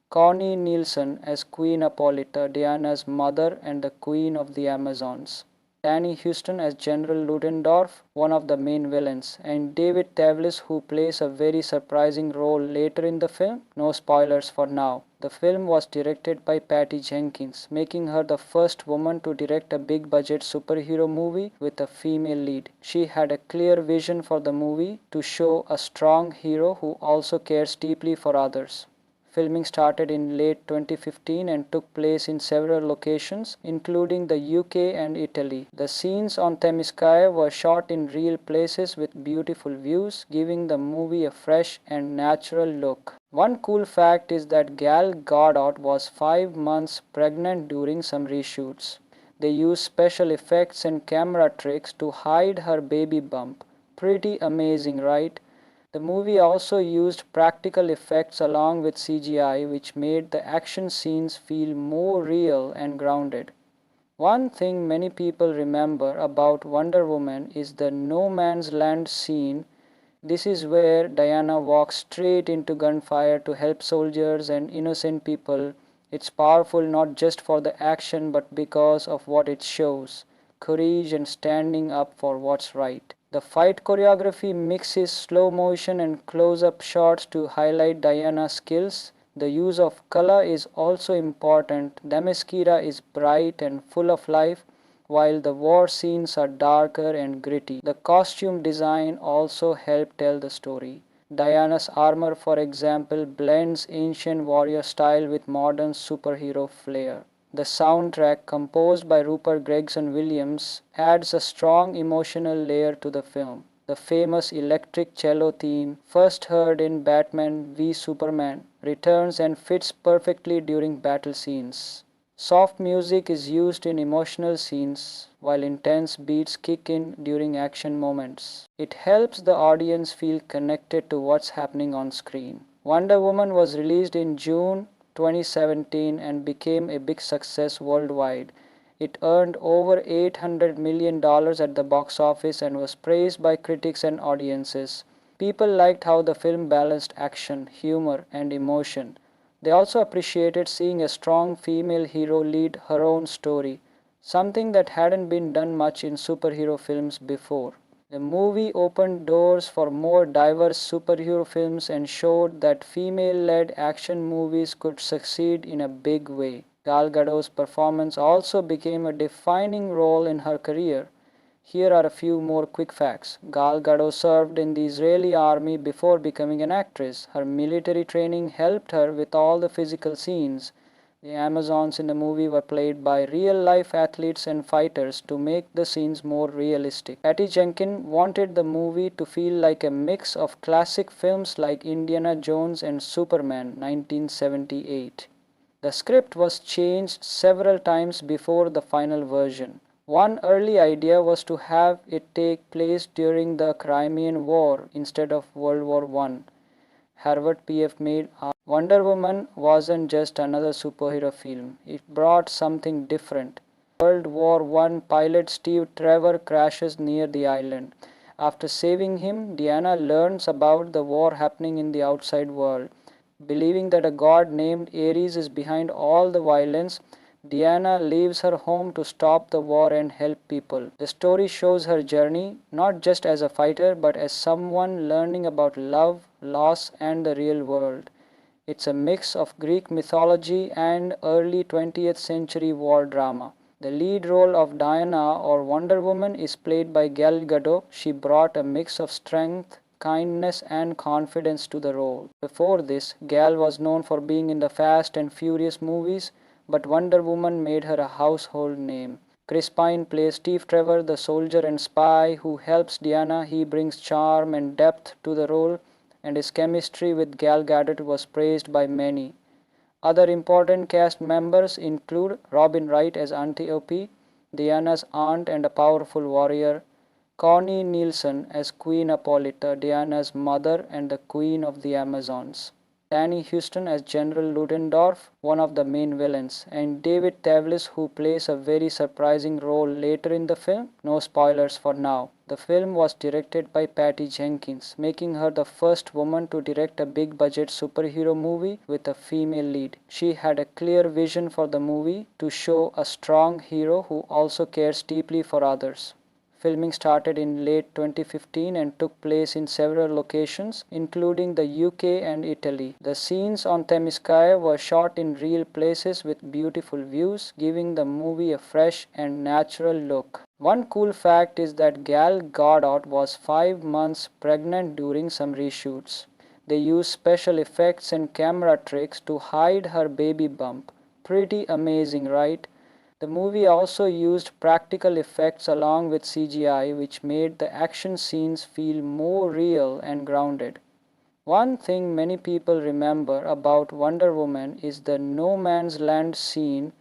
Connie Nielsen as Queen Hippolyta, Diana's mother and the Queen of the Amazons, Danny Houston as General Ludendorff, one of the main villains, and David Tavlis, who plays a very surprising role later in the film. No spoilers for now. The film was directed by Patty Jenkins, making her the first woman to direct a big-budget superhero movie with a female lead. She had a clear vision for the movie to show a strong hero who also cares deeply for others. Filming started in late 2015 and took place in several locations, including the UK and Italy. The scenes on Themyscira were shot in real places with beautiful views, giving the movie a fresh and natural look. One cool fact is that Gal Gadot was 5 months pregnant during some reshoots. They used special effects and camera tricks to hide her baby bump. Pretty amazing, right? The movie also used practical effects along with CGI, which made the action scenes feel more real and grounded. One thing many people remember about Wonder Woman is the no man's land scene. This is where Diana walks straight into gunfire to help soldiers and innocent people. It's powerful not just for the action but because of what it shows: courage and standing up for what's right. The fight choreography mixes slow motion and close up shots to highlight Diana's skills. The use of color is also important. Themyscira is bright and full of life, while the war scenes are darker and gritty. The costume design also helped tell the story. Diana's armor, for example, blends ancient warrior style with modern superhero flair. The soundtrack, composed by Rupert Gregson-Williams, adds a strong emotional layer to the film. The famous electric cello theme, first heard in Batman v Superman, returns and fits perfectly during battle scenes. Soft music is used in emotional scenes, while intense beats kick in during action moments. It helps the audience feel connected to what's happening on screen. Wonder Woman was released in June 2017 and became a big success worldwide. It earned over $800 million at the box office and was praised by critics and audiences. People liked how the film balanced action, humor, and emotion. They also appreciated seeing a strong female hero lead her own story, something that hadn't been done much in superhero films before. The movie opened doors for more diverse superhero films and showed that female-led action movies could succeed in a big way. Gal Gadot's performance also became a defining role in her career. Here are a few more quick facts. Gal Gadot served in the Israeli army before becoming an actress. Her military training helped her with all the physical scenes. The Amazons in the movie were played by real-life athletes and fighters to make the scenes more realistic. Patty Jenkins wanted the movie to feel like a mix of classic films like Indiana Jones and Superman 1978. The script was changed several times before the final version. One early idea was to have it take place during the Crimean War instead of World War I. Harvard PF made Wonder Woman wasn't just another superhero film. It brought something different. World War I pilot Steve Trevor crashes near the island. After saving him, Diana learns about the war happening in the outside world. Believing that a god named Ares is behind all the violence, Diana leaves her home to stop the war and help people. The story shows her journey, not just as a fighter, but as someone learning about love, loss, and the real world. It's a mix of Greek mythology and early 20th century war drama. The lead role of Diana, or Wonder Woman, is played by Gal Gadot. She brought a mix of strength, kindness, and confidence to the role. Before this, Gal was known for being in the Fast and Furious movies, but Wonder Woman made her a household name. Chris Pine plays Steve Trevor, the soldier and spy who helps Diana. He brings charm and depth to the role, and his chemistry with Gal Gadot was praised by many. Other important cast members include Robin Wright as Antiope, Diana's aunt and a powerful warrior, Connie Nielsen as Queen Hippolyta, Diana's mother and the Queen of the Amazons, Danny Huston as General Ludendorff, one of the main villains, and David Thewlis, who plays a very surprising role later in the film. No spoilers for now. The film was directed by Patty Jenkins, making her the first woman to direct a big-budget superhero movie with a female lead. She had a clear vision for the movie to show a strong hero who also cares deeply for others. Filming started in late 2015 and took place in several locations, including the UK and Italy. The scenes on Themyscira were shot in real places with beautiful views, giving the movie a fresh and natural look. One cool fact is that Gal Gadot was 5 months pregnant during some reshoots. They used special effects and camera tricks to hide her baby bump. Pretty amazing, right? The movie also used practical effects along with CGI, which made the action scenes feel more real and grounded. One thing many people remember about Wonder Woman is the no man's land scene.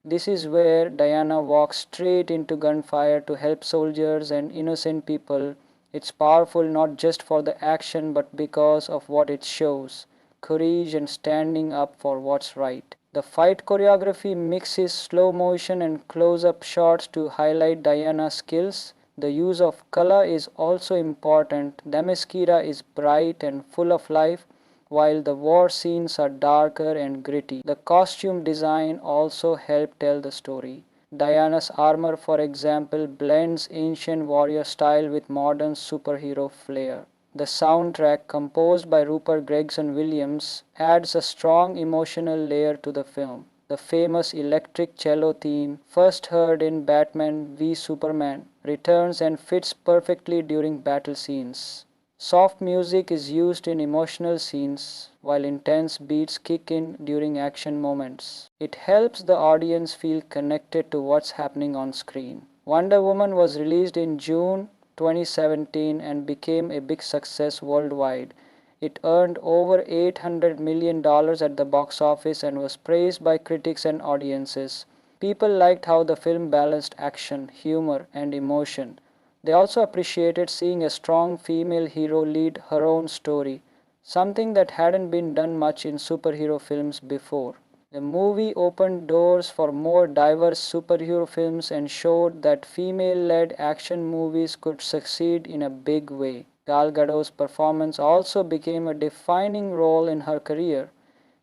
This is where Diana walks straight into gunfire to help soldiers and innocent people. It's powerful not just for the action but because of what it shows: courage and standing up for what's right. The fight choreography mixes slow motion and close-up shots to highlight Diana's skills. The use of color is also important. Themyscira is bright and full of life, while the war scenes are darker and gritty. The costume design also helped tell the story. Diana's armor, for example, blends ancient warrior style with modern superhero flair. The soundtrack, composed by Rupert Gregson-Williams, adds a strong emotional layer to the film. The famous electric cello theme, first heard in Batman v Superman, returns and fits perfectly during battle scenes. Soft music is used in emotional scenes, while intense beats kick in during action moments. It helps the audience feel connected to what's happening on screen. Wonder Woman was released in June 2017 and became a big success worldwide. It earned over $800 million at the box office and was praised by critics and audiences. People liked how the film balanced action, humor, and emotion. They also appreciated seeing a strong female hero lead her own story, something that hadn't been done much in superhero films before. The movie opened doors for more diverse superhero films and showed that female-led action movies could succeed in a big way. Gal Gadot's performance also became a defining role in her career.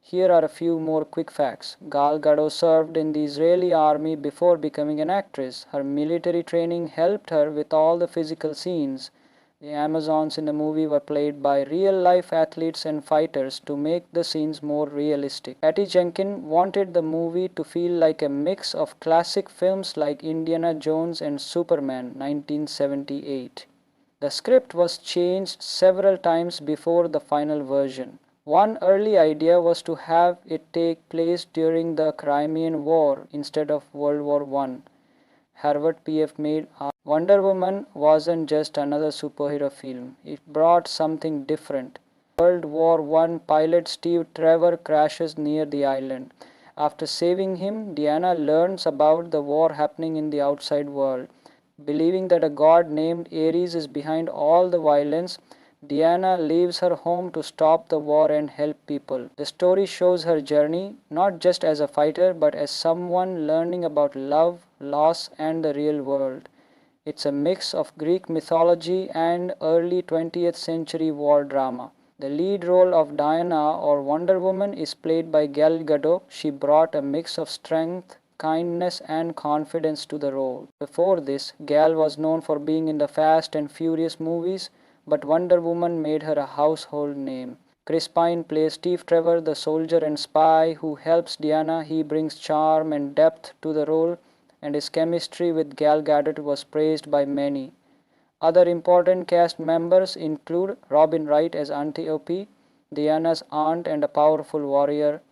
Here are a few more quick facts. Gal Gadot served in the Israeli army before becoming an actress. Her military training helped her with all the physical scenes. The Amazons in the movie were played by real-life athletes and fighters to make the scenes more realistic. Patty Jenkins wanted the movie to feel like a mix of classic films like Indiana Jones and Superman 1978. The script was changed several times before the final version. One early idea was to have it take place during the Crimean War instead of World War I. Harvard PF made Wonder Woman wasn't just another superhero film. It brought something different. World War I pilot Steve Trevor crashes near the island. After saving him, Diana learns about the war happening in the outside world. Believing that a god named Ares is behind all the violence, Diana leaves her home to stop the war and help people. The story shows her journey, not just as a fighter, but as someone learning about love, loss, and the real world. It's a mix of Greek mythology and early 20th century war drama. The lead role of Diana or Wonder Woman is played by Gal Gadot. She brought a mix of strength, kindness, and confidence to the role. Before this, Gal was known for being in the Fast and Furious movies, but Wonder Woman made her a household name. Chris Pine plays Steve Trevor, the soldier and spy who helps Diana. He brings charm and depth to the role, and his chemistry with Gal Gadot was praised by many. Other important cast members include Robin Wright as Antiope, Diana's aunt and a powerful warrior,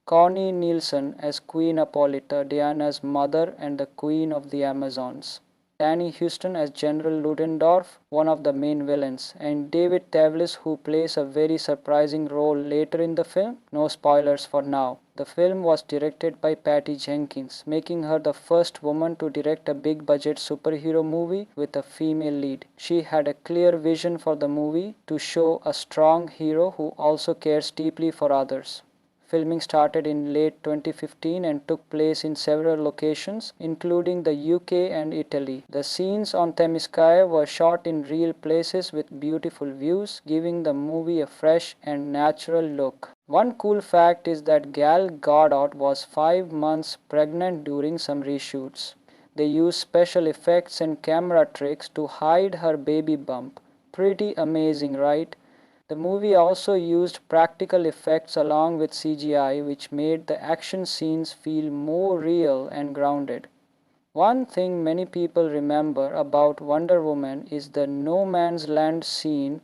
Connie Nielsen as Queen Hippolyta, Diana's mother and the Queen of the Amazons, Danny Huston as General Ludendorff, one of the main villains, and David Thewlis, who plays a very surprising role later in the film. No spoilers for now. The film was directed by Patty Jenkins, making her the first woman to direct a big-budget superhero movie with a female lead. She had a clear vision for the movie to show a strong hero who also cares deeply for others. Filming started in late 2015 and took place in several locations, including the UK and Italy. The scenes on Themyscira were shot in real places with beautiful views, giving the movie a fresh and natural look. One cool fact is that Gal Gadot was 5 months pregnant during some reshoots. They used special effects and camera tricks to hide her baby bump. Pretty amazing, right? The movie also used practical effects along with CGI, which made the action scenes feel more real and grounded. One thing many people remember about Wonder Woman is the no man's land scene.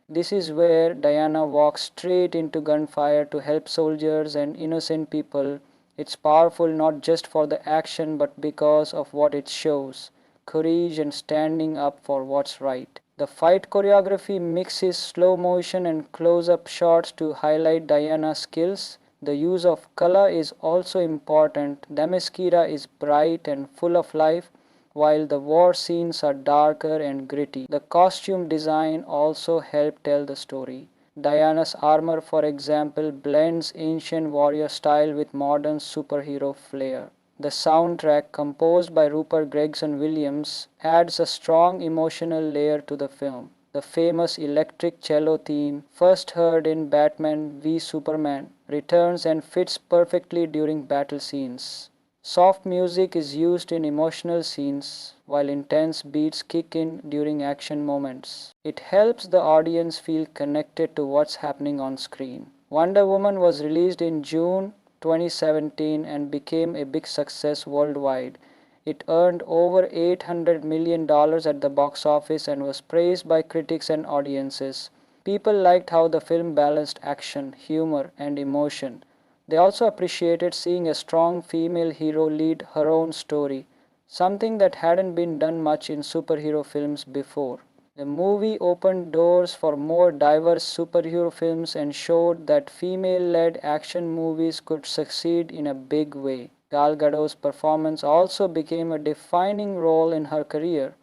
This is where Diana walks straight into gunfire to help soldiers and innocent people. It's powerful not just for the action but because of what it shows: courage and standing up for what's right. The fight choreography mixes slow motion and close-up shots to highlight Diana's skills. The use of color is also important. Themyscira is bright and full of life, while the war scenes are darker and gritty. The costume design also helped tell the story. Diana's armor, for example, blends ancient warrior style with modern superhero flair. The soundtrack, composed by Rupert Gregson-Williams, adds a strong emotional layer to the film. The famous electric cello theme, first heard in Batman v Superman, returns and fits perfectly during battle scenes. Soft music is used in emotional scenes, while intense beats kick in during action moments. It helps the audience feel connected to what's happening on screen. Wonder Woman was released in June 2017 and became a big success worldwide. It earned over $800 million at the box office and was praised by critics and audiences. People liked how the film balanced action, humor, and emotion. They also appreciated seeing a strong female hero lead her own story, something that hadn't been done much in superhero films before. The movie opened doors for more diverse superhero films and showed that female-led action movies could succeed in a big way. Gal Gadot's performance also became a defining role in her career.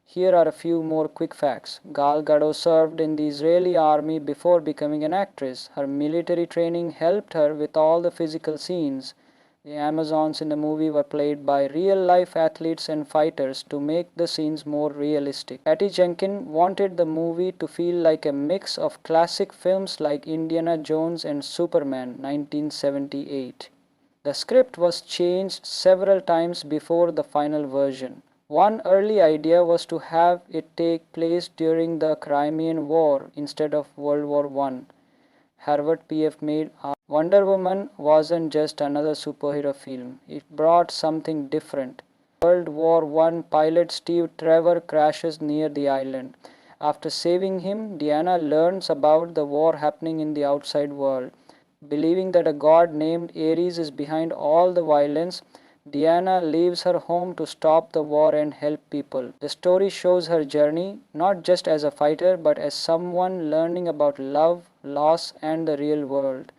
Here are a few more quick facts. Gal Gadot served in the Israeli army before becoming an actress. Her military training helped her with all the physical scenes. The Amazons in the movie were played by real-life athletes and fighters to make the scenes more realistic. Patty Jenkins wanted the movie to feel like a mix of classic films like Indiana Jones and Superman 1978. The script was changed several times before the final version. One early idea was to have it take place during the Crimean War instead of World War I. Harvard PF made Wonder Woman wasn't just another superhero film. It brought something different. World War I pilot Steve Trevor crashes near the island. After saving him, Diana learns about the war happening in the outside world. Believing that a god named Ares is behind all the violence, Diana leaves her home to stop the war and help people. The story shows her journey, not just as a fighter, but as someone learning about love, loss, and the real world.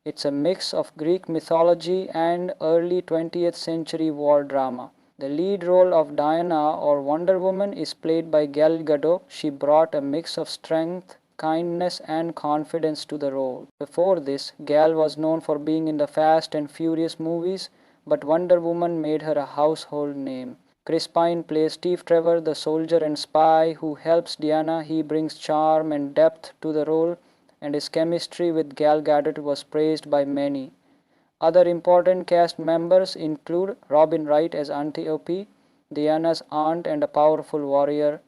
It's a mix of Greek mythology and early 20th century war drama. The lead role of Diana or Wonder Woman is played by Gal Gadot. She brought a mix of strength, kindness, and confidence to the role. Before this, Gal was known for being in the Fast and Furious movies, but Wonder Woman made her a household name. Chris Pine plays Steve Trevor, the soldier and spy who helps Diana. He brings charm and depth to the role, and his chemistry with Gal Gadot was praised by many. Other important cast members include Robin Wright as Antiope, Diana's aunt and a powerful warrior,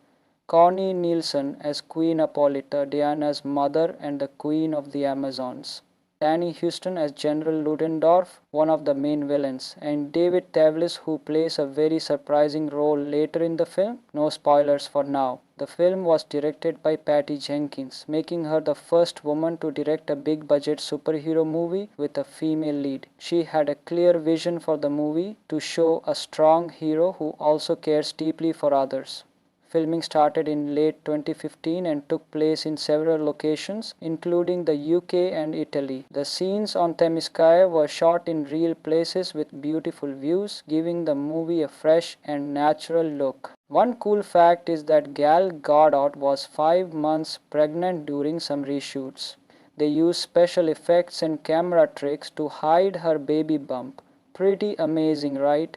Connie Nielsen as Queen Hippolyta, Diana's mother and the Queen of the Amazons, Danny Huston as General Ludendorff, one of the main villains, and David Tavlis, who plays a very surprising role later in the film. No spoilers for now. The film was directed by Patty Jenkins, making her the first woman to direct a big budget superhero movie with a female lead. She had a clear vision for the movie to show a strong hero who also cares deeply for others. Filming started in late 2015 and took place in several locations, including the UK and Italy. The scenes on Themyscira were shot in real places with beautiful views, giving the movie a fresh and natural look. One cool fact is that Gal Gadot was 5 months pregnant during some reshoots. They used special effects and camera tricks to hide her baby bump. Pretty amazing, right?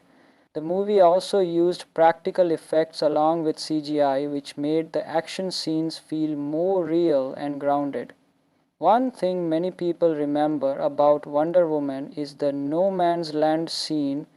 The movie also used practical effects along with CGI, which made the action scenes feel more real and grounded. One thing many people remember about Wonder Woman is the no man's land scene.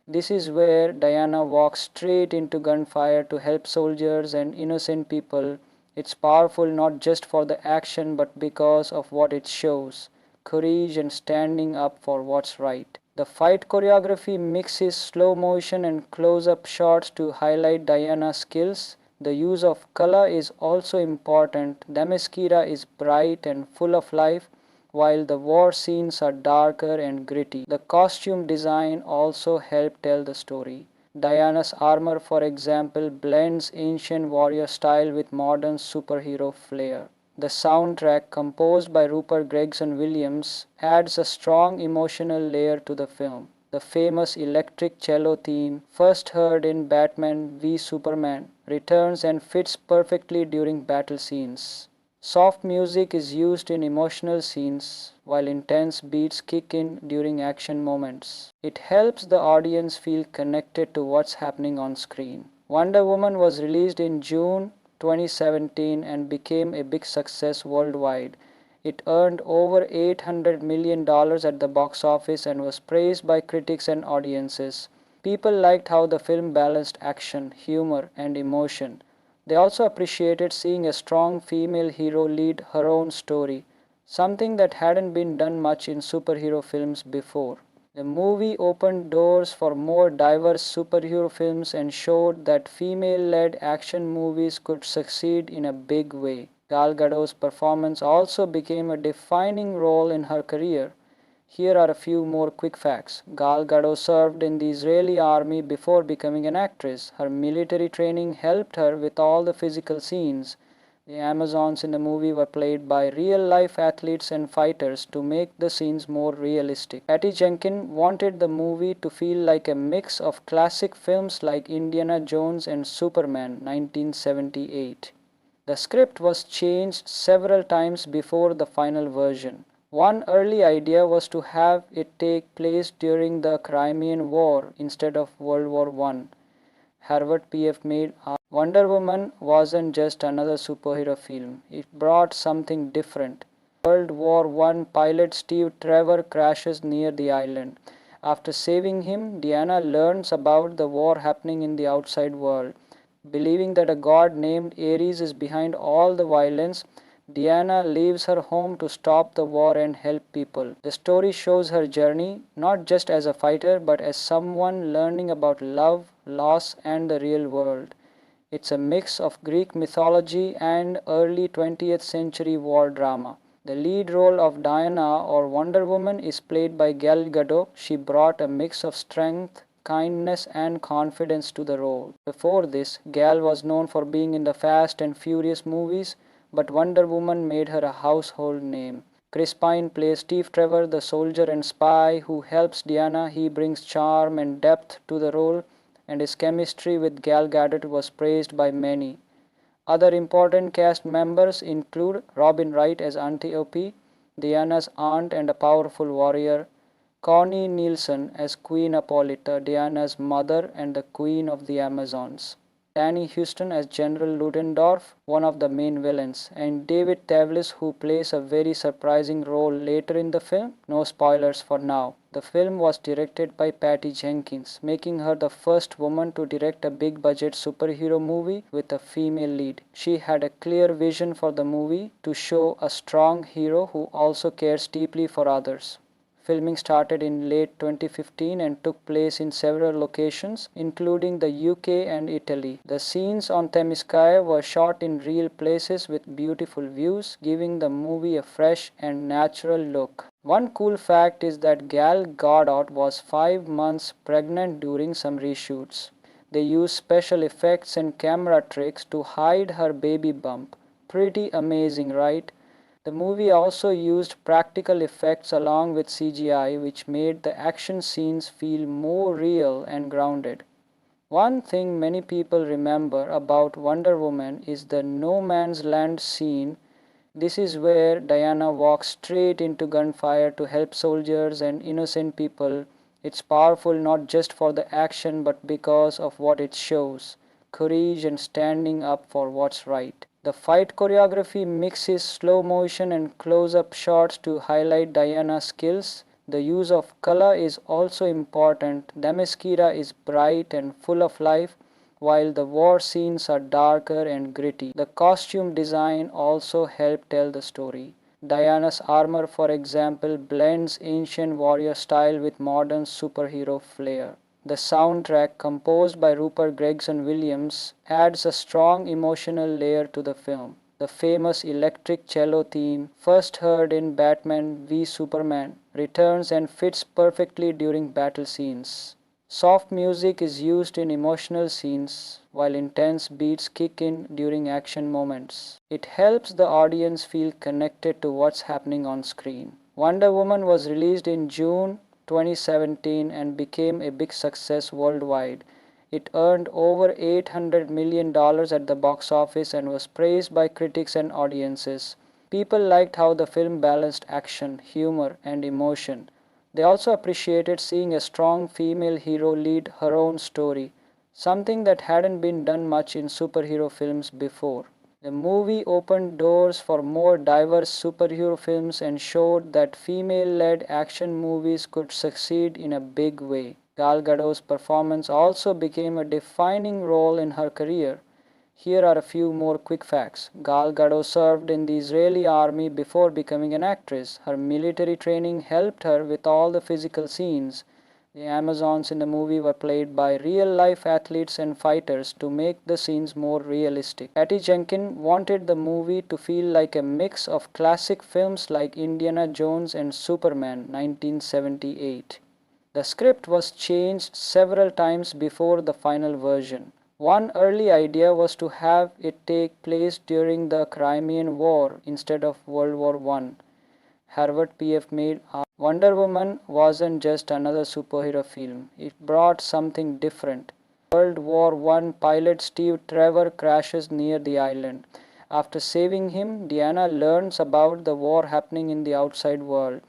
This is where Diana walks straight into gunfire to help soldiers and innocent people. It's powerful not just for the action but because of what it shows: courage and standing up for what's right. The fight choreography mixes slow motion and close-up shots to highlight Diana's skills. The use of color is also important. Themyscira is bright and full of life, while the war scenes are darker and gritty. The costume design also helped tell the story. Diana's armor, for example, blends ancient warrior style with modern superhero flair. The soundtrack, composed by Rupert Gregson-Williams, adds a strong emotional layer to the film. The famous electric cello theme, first heard in Batman v Superman, returns and fits perfectly during battle scenes. Soft music is used in emotional scenes while intense beats kick in during action moments. It helps the audience feel connected to what's happening on screen. Wonder Woman was released in June 2017 and became a big success worldwide. It earned over $800 million at the box office and was praised by critics and audiences. People liked how the film balanced action, humor, and emotion. They also appreciated seeing a strong female hero lead her own story, something that hadn't been done much in superhero films before. The movie opened doors for more diverse superhero films and showed that female-led action movies could succeed in a big way. Gal Gadot's performance also became a defining role in her career. Here are a few more quick facts. Gal Gadot served in the Israeli army before becoming an actress. Her military training helped her with all the physical scenes. The Amazons in the movie were played by real-life athletes and fighters to make the scenes more realistic. Patty Jenkins wanted the movie to feel like a mix of classic films like Indiana Jones and Superman 1978. The script was changed several times before the final version. One early idea was to have it take place during the Crimean War instead of World War I. Harvard PF made Wonder Woman wasn't just another superhero film. It brought something different. World War I pilot Steve Trevor crashes near the island. After saving him, Diana learns about the war happening in the outside world. Believing that a god named Ares is behind all the violence, Diana leaves her home to stop the war and help people. The story shows her journey not just as a fighter but as someone learning about love, loss, and the real world. It's a mix of Greek mythology and early 20th century war drama. The lead role of Diana or Wonder Woman is played by Gal Gadot. She brought a mix of strength, kindness, and confidence to the role. Before this, Gal was known for being in the Fast and Furious movies, but Wonder Woman made her a household name. Chris Pine plays Steve Trevor, the soldier and spy who helps Diana. He brings charm and depth to the role, and his chemistry with Gal Gadot was praised by many. Other important cast members include Robin Wright as Antiope, Diana's aunt and a powerful warrior, Connie Nielsen as Queen Hippolyta, Diana's mother and the Queen of the Amazons, Danny Houston as General Ludendorff, one of the main villains, and David Tavlis, who plays a very surprising role later in the film. No spoilers for now. The film was directed by Patty Jenkins, making her the first woman to direct a big-budget superhero movie with a female lead. She had a clear vision for the movie to show a strong hero who also cares deeply for others. Filming started in late 2015 and took place in several locations, including the UK and Italy. The scenes on Themyscira were shot in real places with beautiful views, giving the movie a fresh and natural look. One cool fact is that Gal Gadot was 5 months pregnant during some reshoots. They used special effects and camera tricks to hide her baby bump. Pretty amazing, right? The movie also used practical effects along with CGI, which made the action scenes feel more real and grounded. One thing many people remember about Wonder Woman is the no man's land scene. This is where Diana walks straight into gunfire to help soldiers and innocent people. It's powerful not just for the action but because of what it shows: courage and standing up for what's right. The fight choreography mixes slow motion and close-up shots to highlight Diana's skills. The use of color is also important. Themyscira is bright and full of life, while the war scenes are darker and gritty. The costume design also helped tell the story. Diana's armor, for example, blends ancient warrior style with modern superhero flair. The soundtrack, composed by Rupert Gregson-Williams, adds a strong emotional layer to the film. The famous electric cello theme, first heard in Batman v Superman, returns and fits perfectly during battle scenes. Soft music is used in emotional scenes, while intense beats kick in during action moments. It helps the audience feel connected to what's happening on screen. Wonder Woman was released in June 2017 and became a big success worldwide. It earned over $800 million at the box office and was praised by critics and audiences. People liked how the film balanced action, humor, and emotion. They also appreciated seeing a strong female hero lead her own story, something that hadn't been done much in superhero films before. The movie opened doors for more diverse superhero films and showed that female-led action movies could succeed in a big way. Gal Gadot's performance also became a defining role in her career. Here are a few more quick facts. Gal Gadot served in the Israeli army before becoming an actress. Her military training helped her with all the physical scenes. The Amazons in the movie were played by real-life athletes and fighters to make the scenes more realistic. Patty Jenkins wanted the movie to feel like a mix of classic films like Indiana Jones and Superman 1978. The script was changed several times before the final version. One early idea was to have it take place during the Crimean War instead of World War I. Harvard PF made Wonder Woman wasn't just another superhero film. It brought something different. World War I pilot Steve Trevor crashes near the island. After saving him, Diana learns about the war happening in the outside world.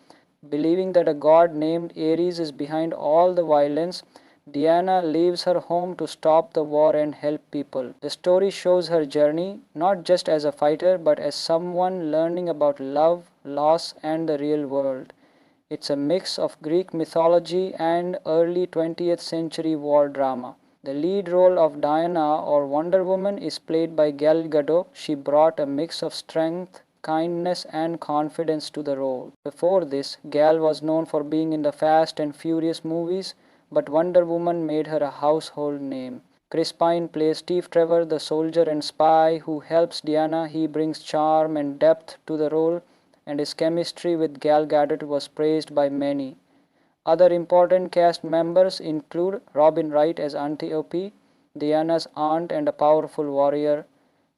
Believing that a god named Ares is behind all the violence, Diana leaves her home to stop the war and help people. The story shows her journey, not just as a fighter, but as someone learning about love, loss, and the real world. It's a mix of Greek mythology and early 20th century war drama. The lead role of Diana or Wonder Woman is played by Gal Gadot. She brought a mix of strength, kindness, and confidence to the role. Before this, Gal was known for being in the Fast and Furious movies, but Wonder Woman made her a household name. Chris Pine plays Steve Trevor, the soldier and spy who helps Diana. He brings charm and depth to the role, and his chemistry with Gal Gadot was praised by many. Other important cast members include Robin Wright as Antiope, Diana's aunt and a powerful warrior,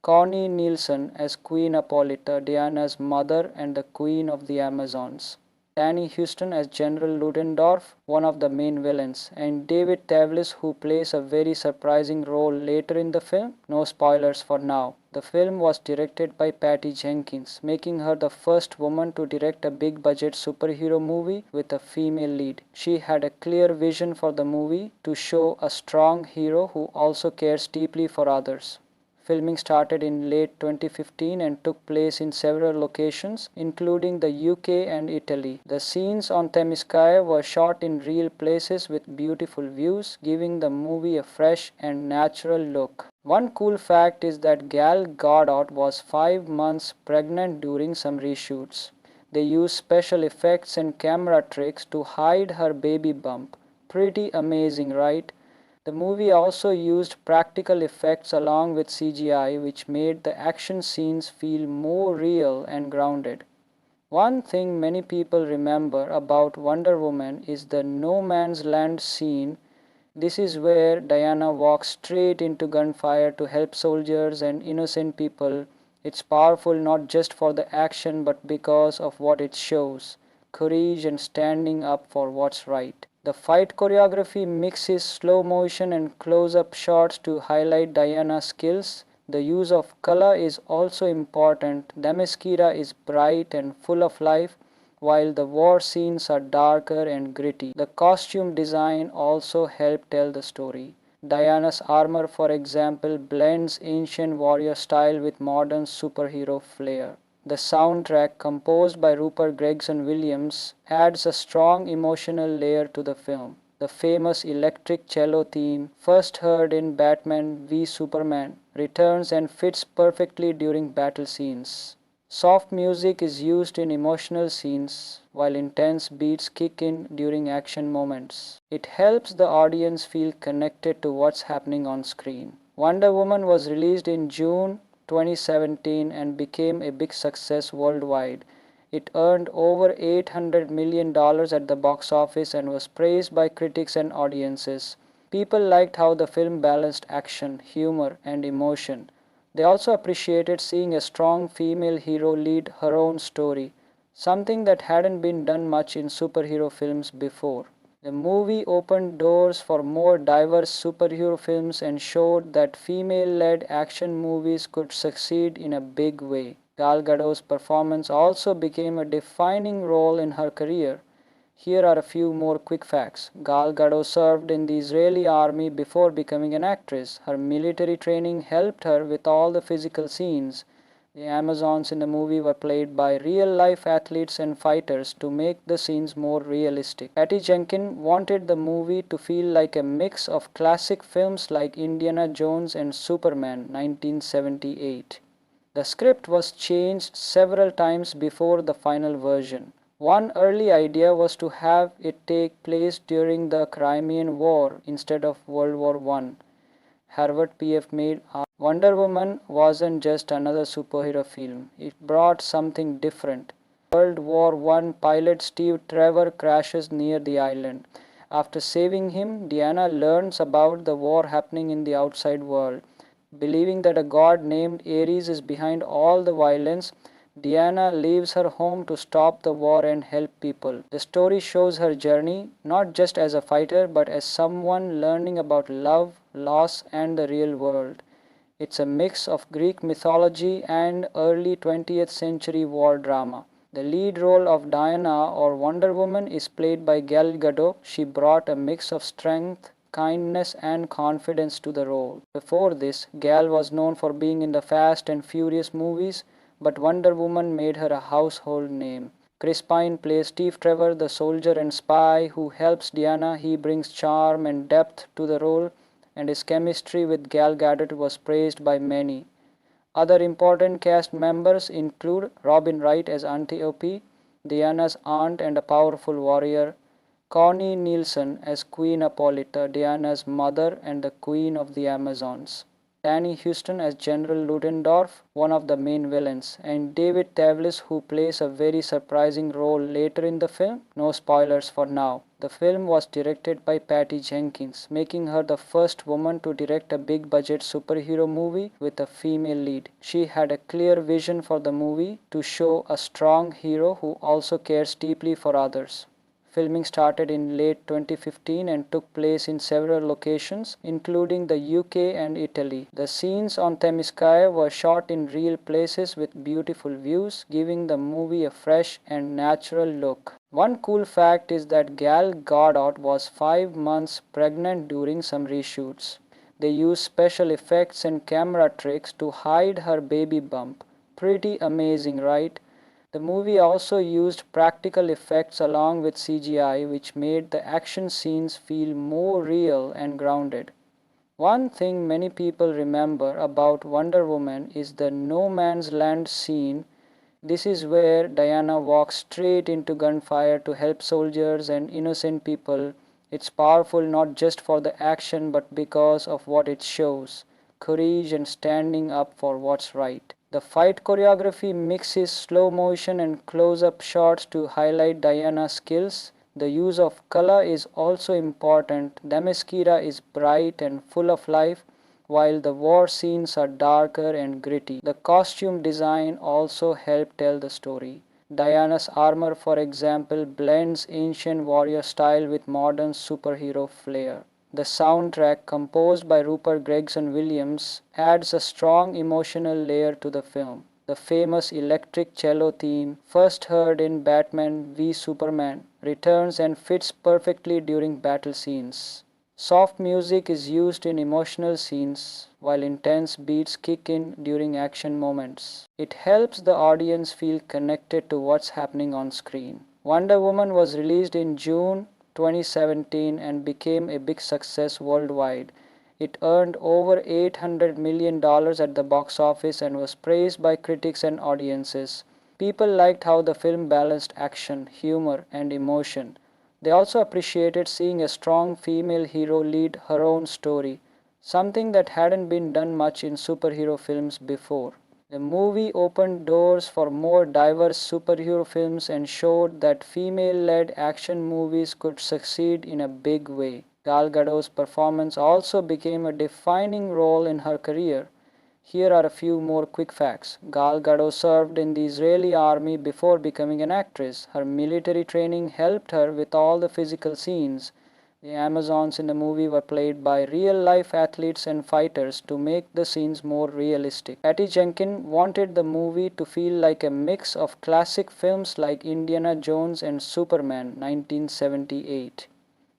Connie Nielsen as Queen Hippolyta, Diana's mother and the Queen of the Amazons, Danny Houston as General Ludendorff, one of the main villains, and David Thewlis, who plays a very surprising role later in the film. No spoilers for now. The film was directed by Patty Jenkins, making her the first woman to direct a big-budget superhero movie with a female lead. She had a clear vision for the movie to show a strong hero who also cares deeply for others. Filming started in late 2015 and took place in several locations, including the UK and Italy. The scenes on Themyscira were shot in real places with beautiful views, giving the movie a fresh and natural look. One cool fact is that Gal Gadot was 5 months pregnant during some reshoots. They used special effects and camera tricks to hide her baby bump. Pretty amazing, right? The movie also used practical effects along with CGI, which made the action scenes feel more real and grounded. One thing many people remember about Wonder Woman is the no man's land scene. This is where Diana walks straight into gunfire to help soldiers and innocent people. It's powerful not just for the action but because of what it shows: courage and standing up for what's right. The fight choreography mixes slow motion and close-up shots to highlight Diana's skills. The use of color is also important. Themyscira is bright and full of life, while the war scenes are darker and gritty. The costume design also helped tell the story. Diana's armor, for example, blends ancient warrior style with modern superhero flair. The soundtrack, composed by Rupert Gregson-Williams, adds a strong emotional layer to the film. The famous electric cello theme, first heard in Batman v Superman, returns and fits perfectly during battle scenes. Soft music is used in emotional scenes, while intense beats kick in during action moments. It helps the audience feel connected to what's happening on screen. Wonder Woman was released in June 2017 and became a big success worldwide. It earned over $800 million at the box office and was praised by critics and audiences. People liked how the film balanced action, humor, and emotion. They also appreciated seeing a strong female hero lead her own story, something that hadn't been done much in superhero films before. The movie opened doors for more diverse superhero films and showed that female-led action movies could succeed in a big way. Gal Gadot's performance also became a defining role in her career. Here are a few more quick facts. Gal Gadot served in the Israeli army before becoming an actress. Her military training helped her with all the physical scenes. The Amazons in the movie were played by real-life athletes and fighters to make the scenes more realistic. Patty Jenkins wanted the movie to feel like a mix of classic films like Indiana Jones and Superman 1978. The script was changed several times before the final version. One early idea was to have it take place during the Crimean War instead of World War I. Harvard PF made Wonder Woman wasn't just another superhero film. It brought something different. World War I pilot Steve Trevor crashes near the island. After saving him, Diana learns about the war happening in the outside world. Believing that a god named Ares is behind all the violence, Diana leaves her home to stop the war and help people. The story shows her journey not just as a fighter but as someone learning about love, loss, and the real world. It's a mix of Greek mythology and early 20th century war drama. The lead role of Diana or Wonder Woman is played by Gal Gadot. She brought a mix of strength, kindness, and confidence to the role. Before this, Gal was known for being in the Fast and Furious movies, but Wonder Woman made her a household name. Chris Pine plays Steve Trevor, the soldier and spy who helps Diana. He brings charm and depth to the role, and his chemistry with Gal Gadot was praised by many. Other important cast members include Robin Wright as Antiope, Diana's aunt and a powerful warrior, Connie Nielsen as Queen Hippolyta, Diana's mother and the Queen of the Amazons, Danny Huston as General Ludendorff, one of the main villains, and David Tavlis, who plays a very surprising role later in the film. No spoilers for now. The film was directed by Patty Jenkins, making her the first woman to direct a big budget superhero movie with a female lead. She had a clear vision for the movie to show a strong hero who also cares deeply for others. Filming started in late 2015 and took place in several locations, including the UK and Italy. The scenes on Themyscira were shot in real places with beautiful views, giving the movie a fresh and natural look. One cool fact is that Gal Gadot was 5 months pregnant during some reshoots. They used special effects and camera tricks to hide her baby bump. Pretty amazing, right? The movie also used practical effects along with CGI, which made the action scenes feel more real and grounded. One thing many people remember about Wonder Woman is the no man's land scene. This is where Diana walks straight into gunfire to help soldiers and innocent people. It's powerful not just for the action but because of what it shows: courage and standing up for what's right. The fight choreography mixes slow motion and close-up shots to highlight Diana's skills. The use of color is also important. Themyscira is bright and full of life, while the war scenes are darker and gritty. The costume design also helped tell the story. Diana's armor, for example, blends ancient warrior style with modern superhero flair. The soundtrack, composed by Rupert Gregson-Williams, adds a strong emotional layer to the film. The famous electric cello theme, first heard in Batman v Superman, returns and fits perfectly during battle scenes. Soft music is used in emotional scenes, while intense beats kick in during action moments. It helps the audience feel connected to what's happening on screen. Wonder Woman was released in June 2017 and became a big success worldwide. It earned over $800 million at the box office and was praised by critics and audiences. People liked how the film balanced action, humor, and emotion. They also appreciated seeing a strong female hero lead her own story, something that hadn't been done much in superhero films before. The movie opened doors for more diverse superhero films and showed that female-led action movies could succeed in a big way. Gal Gadot's performance also became a defining role in her career. Here are a few more quick facts. Gal Gadot served in the Israeli army before becoming an actress. Her military training helped her with all the physical scenes. The Amazons in the movie were played by real-life athletes and fighters to make the scenes more realistic. Patty Jenkins wanted the movie to feel like a mix of classic films like Indiana Jones and Superman 1978.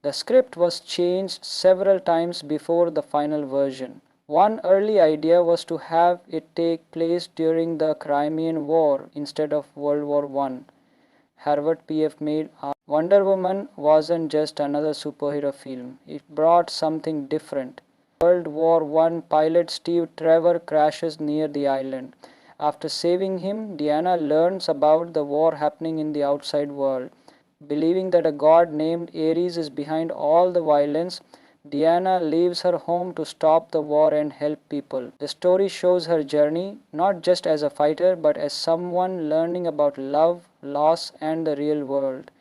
The script was changed several times before the final version. One early idea was to have it take place during the Crimean War instead of World War I. Harvard PF made Wonder Woman wasn't just another superhero film. It brought something different. World War I pilot Steve Trevor crashes near the island. After saving him, Diana learns about the war happening in the outside world. Believing that a god named Ares is behind all the violence, Diana leaves her home to stop the war and help people. The story shows her journey, not just as a fighter, but as someone learning about love, loss, and the real world.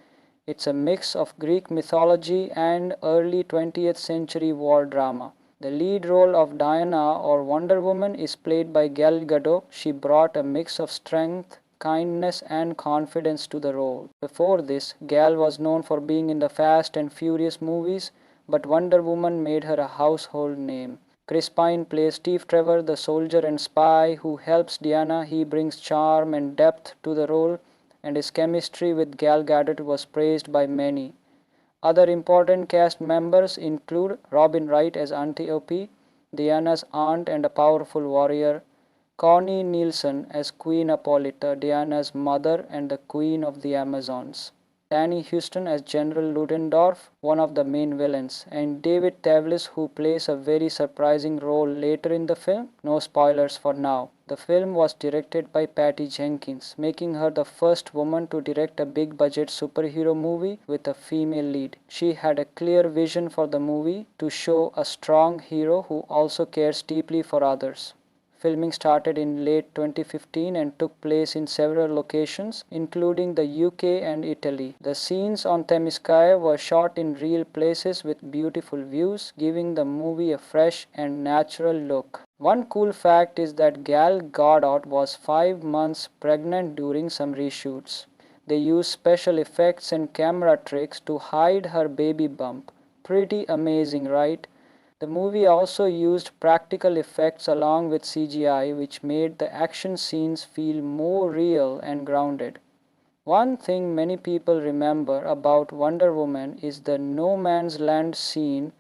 It's a mix of Greek mythology and early 20th century war drama. The lead role of Diana or Wonder Woman is played by Gal Gadot. She brought a mix of strength, kindness, and confidence to the role. Before this, Gal was known for being in the Fast and Furious movies, but Wonder Woman made her a household name. Chris Pine plays Steve Trevor, the soldier and spy who helps Diana. He brings charm and depth to the role, and his chemistry with Gal Gadot was praised by many. Other important cast members include Robin Wright as Antiope, Diana's aunt and a powerful warrior, Connie Nielsen as Queen Hippolyta, Diana's mother and the Queen of the Amazons, Danny Huston as General Ludendorff, one of the main villains, and David Tavlis, who plays a very surprising role later in the film. No spoilers for now. The film was directed by Patty Jenkins, making her the first woman to direct a big budget superhero movie with a female lead. She had a clear vision for the movie to show a strong hero who also cares deeply for others. Filming started in late 2015 and took place in several locations, including the UK and Italy. The scenes on Themyscira were shot in real places with beautiful views, giving the movie a fresh and natural look. One cool fact is that Gal Gadot was 5 months pregnant during some reshoots. They used special effects and camera tricks to hide her baby bump. Pretty amazing, right? The movie also used practical effects along with CGI, which made the action scenes feel more real and grounded. One thing many people remember about Wonder Woman is the no man's land scene.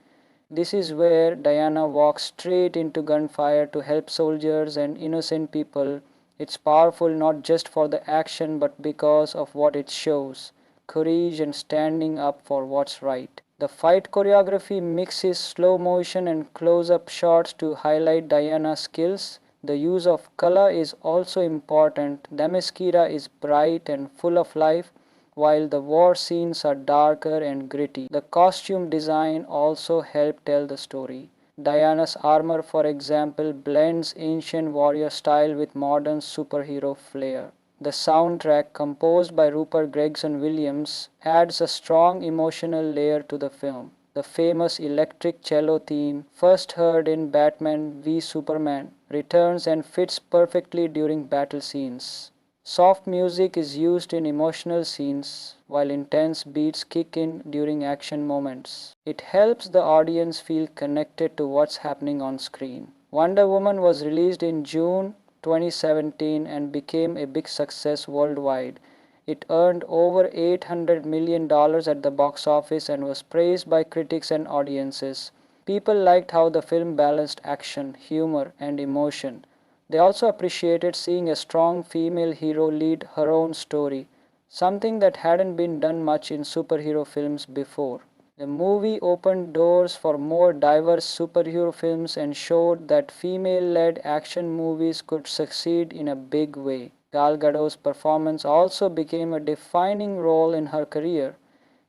This is where Diana walks straight into gunfire to help soldiers and innocent people. It's powerful not just for the action but because of what it shows: courage and standing up for what's right. The fight choreography mixes slow motion and close-up shots to highlight Diana's skills. The use of color is also important. Themyscira is bright and full of life, while the war scenes are darker and gritty. The costume design also helped tell the story. Diana's armor, for example, blends ancient warrior style with modern superhero flair. The soundtrack, composed by Rupert Gregson-Williams, adds a strong emotional layer to the film. The famous electric cello theme, first heard in Batman v Superman, returns and fits perfectly during battle scenes. Soft music is used in emotional scenes, while intense beats kick in during action moments. It helps the audience feel connected to what's happening on screen. Wonder Woman was released in June 2017 and became a big success worldwide. It earned over $800 million at the box office and was praised by critics and audiences. People liked how the film balanced action, humor, and emotion. They also appreciated seeing a strong female hero lead her own story, something that hadn't been done much in superhero films before. The movie opened doors for more diverse superhero films and showed that female-led action movies could succeed in a big way. Gal Gadot's performance also became a defining role in her career.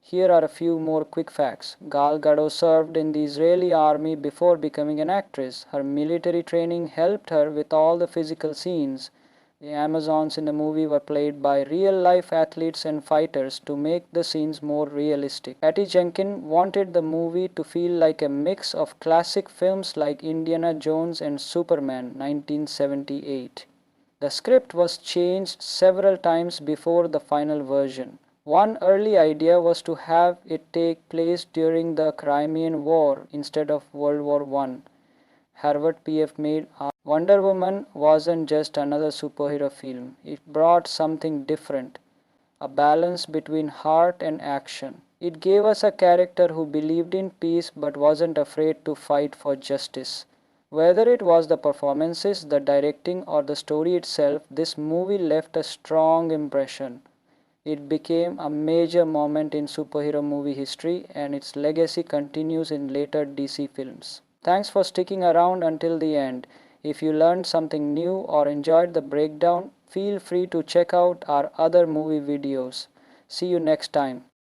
Here are a few more quick facts. Gal Gadot served in the Israeli army before becoming an actress. Her military training helped her with all the physical scenes. The Amazons in the movie were played by real-life athletes and fighters to make the scenes more realistic. Patty Jenkins wanted the movie to feel like a mix of classic films like Indiana Jones and Superman 1978. The script was changed several times before the final version. One early idea was to have it take place during the Crimean War instead of World War I. Harvard PF made Wonder Woman wasn't just another superhero film. It brought something different, a balance between heart and action. It gave us a character who believed in peace but wasn't afraid to fight for justice. Whether it was the performances, the directing, or the story itself, this movie left a strong impression. It became a major moment in superhero movie history, and its legacy continues in later DC films. Thanks for sticking around until the end. If you learned something new or enjoyed the breakdown, feel free to check out our other movie videos. See you next time.